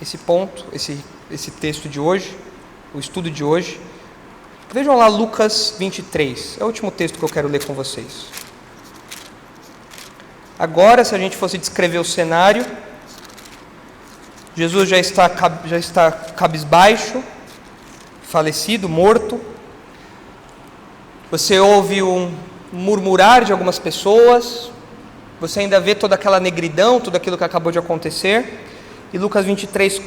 A: esse ponto, esse texto de hoje, o estudo de hoje, vejam lá Lucas 23, é o último texto que eu quero ler com vocês. Agora, se a gente fosse descrever o cenário, Jesus já está cabisbaixo, falecido, morto. Você ouve um murmurar de algumas pessoas, você ainda vê toda aquela negridão, tudo aquilo que acabou de acontecer. E Lucas 23,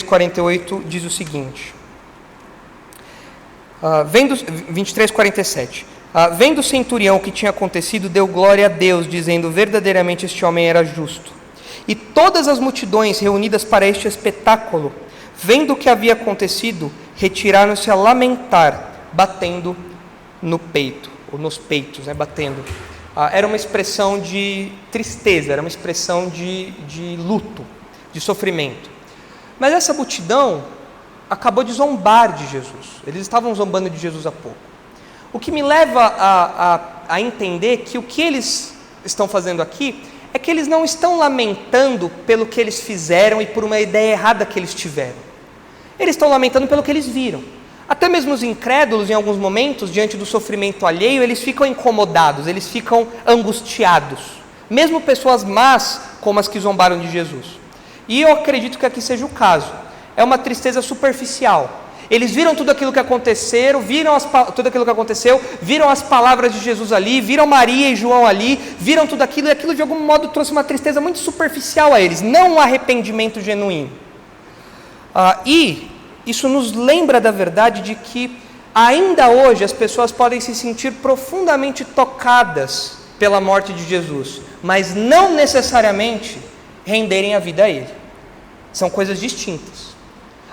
A: 48 diz o seguinte, 23, 47. Vendo o centurião o que tinha acontecido, deu glória a Deus, dizendo: verdadeiramente este homem era justo. E todas as multidões reunidas para este espetáculo, vendo o que havia acontecido, retiraram-se a lamentar, batendo no peito, ou nos peitos, batendo. Era uma expressão de tristeza, era uma expressão de luto, de sofrimento. Mas essa multidão acabou de zombar de Jesus. Eles estavam zombando de Jesus há pouco. O que me leva a entender que o que eles estão fazendo aqui é que eles não estão lamentando pelo que eles fizeram e por uma ideia errada que eles tiveram. Eles estão lamentando pelo que eles viram. Até mesmo os incrédulos, em alguns momentos, diante do sofrimento alheio, eles ficam incomodados, eles ficam angustiados. Mesmo pessoas más, como as que zombaram de Jesus. E eu acredito que aqui seja o caso. É uma tristeza superficial. Eles viram tudo aquilo que aconteceu, viram as palavras de Jesus ali, viram Maria e João ali, viram tudo aquilo, e aquilo de algum modo trouxe uma tristeza muito superficial a eles, não um arrependimento genuíno. E isso nos lembra da verdade de que ainda hoje as pessoas podem se sentir profundamente tocadas pela morte de Jesus, mas não necessariamente renderem a vida a Ele. São coisas distintas.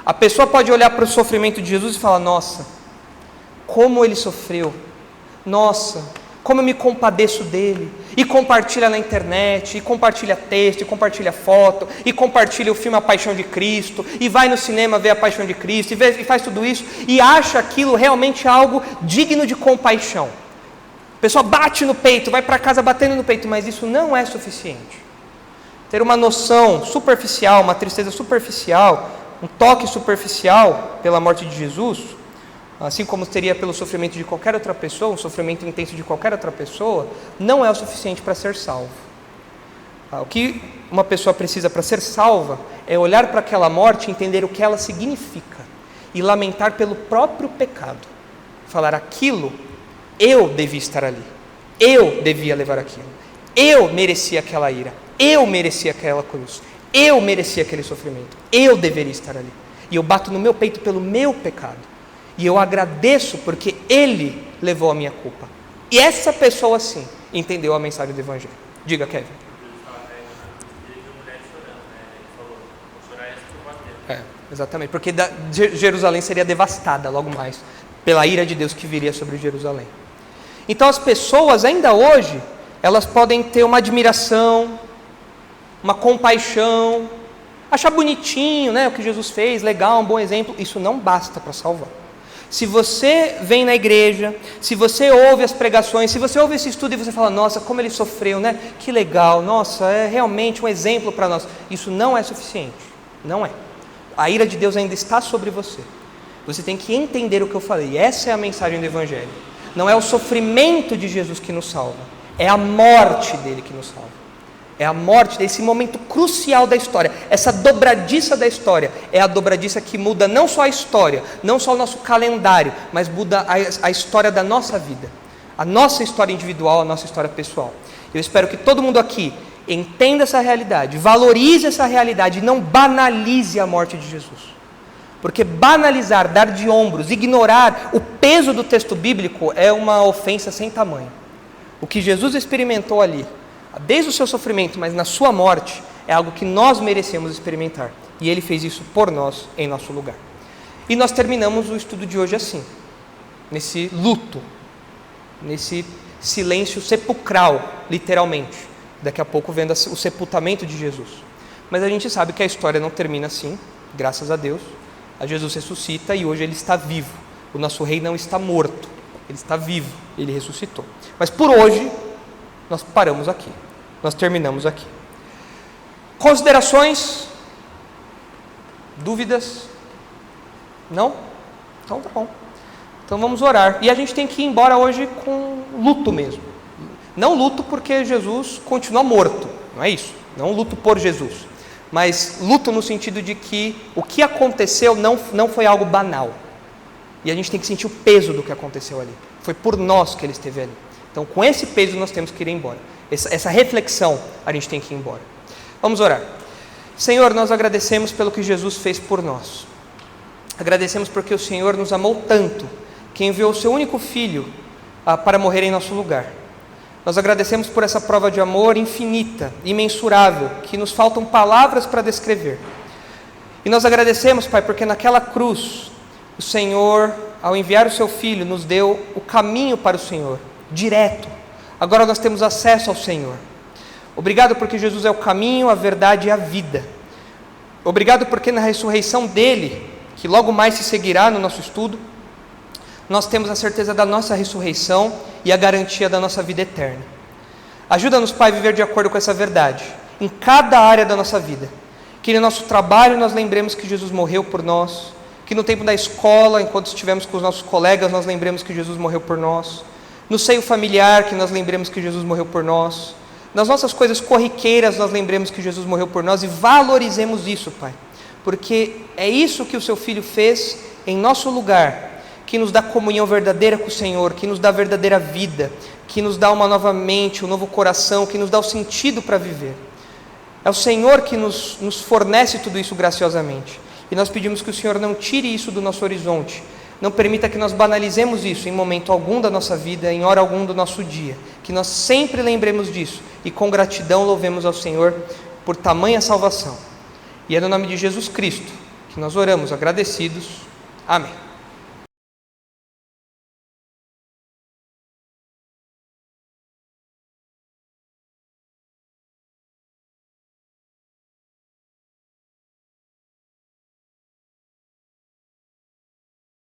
A: A pessoa pode olhar para o sofrimento de Jesus e falar: nossa, como Ele sofreu, nossa, como eu me compadeço dele, e compartilha na internet, e compartilha texto, e compartilha foto, e compartilha o filme A Paixão de Cristo, e vai no cinema ver A Paixão de Cristo, e faz tudo isso, e acha aquilo realmente algo digno de compaixão. A pessoa bate no peito, vai para casa batendo no peito, mas isso não é suficiente. Ter uma noção superficial, uma tristeza superficial, um toque superficial pela morte de Jesus, assim como teria pelo sofrimento de qualquer outra pessoa, um sofrimento intenso de qualquer outra pessoa, não é o suficiente para ser salvo. O que uma pessoa precisa para ser salva é olhar para aquela morte e entender o que ela significa e lamentar pelo próprio pecado. Falar: aquilo, eu devia estar ali, eu devia levar aquilo, eu merecia aquela ira, eu merecia aquela cruz, eu merecia aquele sofrimento, eu deveria estar ali. E eu bato no meu peito pelo meu pecado. E eu agradeço porque Ele levou a minha culpa. E essa pessoa sim entendeu a mensagem do Evangelho. Diga, Kevin. Exatamente, porque Jerusalém seria devastada logo mais, pela ira de Deus que viria sobre Jerusalém. Então as pessoas ainda hoje, elas podem ter uma admiração, uma compaixão, achar bonitinho, o que Jesus fez, legal, um bom exemplo. Isso não basta para salvar. Se você vem na igreja, se você ouve as pregações, se você ouve esse estudo e você fala: nossa, como ele sofreu, que legal, nossa, é realmente um exemplo para nós. Isso não é suficiente, não é. A ira de Deus ainda está sobre você. Você tem que entender o que eu falei. Essa é a mensagem do Evangelho. Não é o sofrimento de Jesus que nos salva, é a morte dele que nos salva. É a morte desse momento crucial da história. Essa dobradiça da história é a dobradiça que muda não só a história, não só o nosso calendário, mas muda a história da nossa vida, a nossa história individual, a nossa história pessoal. Eu espero que todo mundo aqui entenda essa realidade, valorize essa realidade e não banalize a morte de Jesus. Porque banalizar, dar de ombros, ignorar o peso do texto bíblico é uma ofensa sem tamanho. O que Jesus experimentou ali, desde o seu sofrimento, mas na sua morte, é algo que nós merecemos experimentar. E Ele fez isso por nós, em nosso lugar. E nós terminamos o estudo de hoje assim, nesse luto, nesse silêncio sepulcral, literalmente. Daqui a pouco vendo o sepultamento de Jesus. Mas a gente sabe que a história não termina assim, graças a Deus. A Jesus ressuscita e hoje Ele está vivo. O nosso rei não está morto, Ele está vivo, Ele ressuscitou. Mas por hoje nós paramos aqui. Nós terminamos aqui. Considerações? Dúvidas? Não? Então tá bom. Então vamos orar. E a gente tem que ir embora hoje com luto mesmo. Não luto porque Jesus continua morto, não é isso. Não luto por Jesus. Mas luto no sentido de que o que aconteceu não foi algo banal. E a gente tem que sentir o peso do que aconteceu ali. Foi por nós que ele esteve ali. Então com esse peso nós temos que ir embora. Essa reflexão a gente tem que ir embora. Vamos orar. Senhor, nós agradecemos pelo que Jesus fez por nós. Agradecemos porque o Senhor nos amou tanto, que enviou o seu único Filho para morrer em nosso lugar. Nós agradecemos por essa prova de amor infinita, imensurável, que nos faltam palavras para descrever. E nós agradecemos, Pai, porque naquela cruz, o Senhor, ao enviar o seu Filho, nos deu o caminho para o Senhor, direto. Agora nós temos acesso ao Senhor. Obrigado porque Jesus é o caminho, a verdade e a vida. Obrigado porque na ressurreição dele, que logo mais se seguirá no nosso estudo, nós temos a certeza da nossa ressurreição e a garantia da nossa vida eterna. Ajuda-nos, Pai, a viver de acordo com essa verdade, em cada área da nossa vida. Que no nosso trabalho nós lembremos que Jesus morreu por nós, que no tempo da escola, enquanto estivemos com os nossos colegas, nós lembremos que Jesus morreu por nós. No seio familiar, que nós lembremos que Jesus morreu por nós. Nas nossas coisas corriqueiras, nós lembremos que Jesus morreu por nós e valorizemos isso, Pai. Porque é isso que o seu Filho fez em nosso lugar, que nos dá comunhão verdadeira com o Senhor, que nos dá verdadeira vida, que nos dá uma nova mente, um novo coração, que nos dá o sentido para viver. É o Senhor que nos fornece tudo isso graciosamente. E nós pedimos que o Senhor não tire isso do nosso horizonte, não permita que nós banalizemos isso em momento algum da nossa vida, em hora algum do nosso dia. Que nós sempre lembremos disso e com gratidão louvemos ao Senhor por tamanha salvação. E é no nome de Jesus Cristo que nós oramos agradecidos. Amém.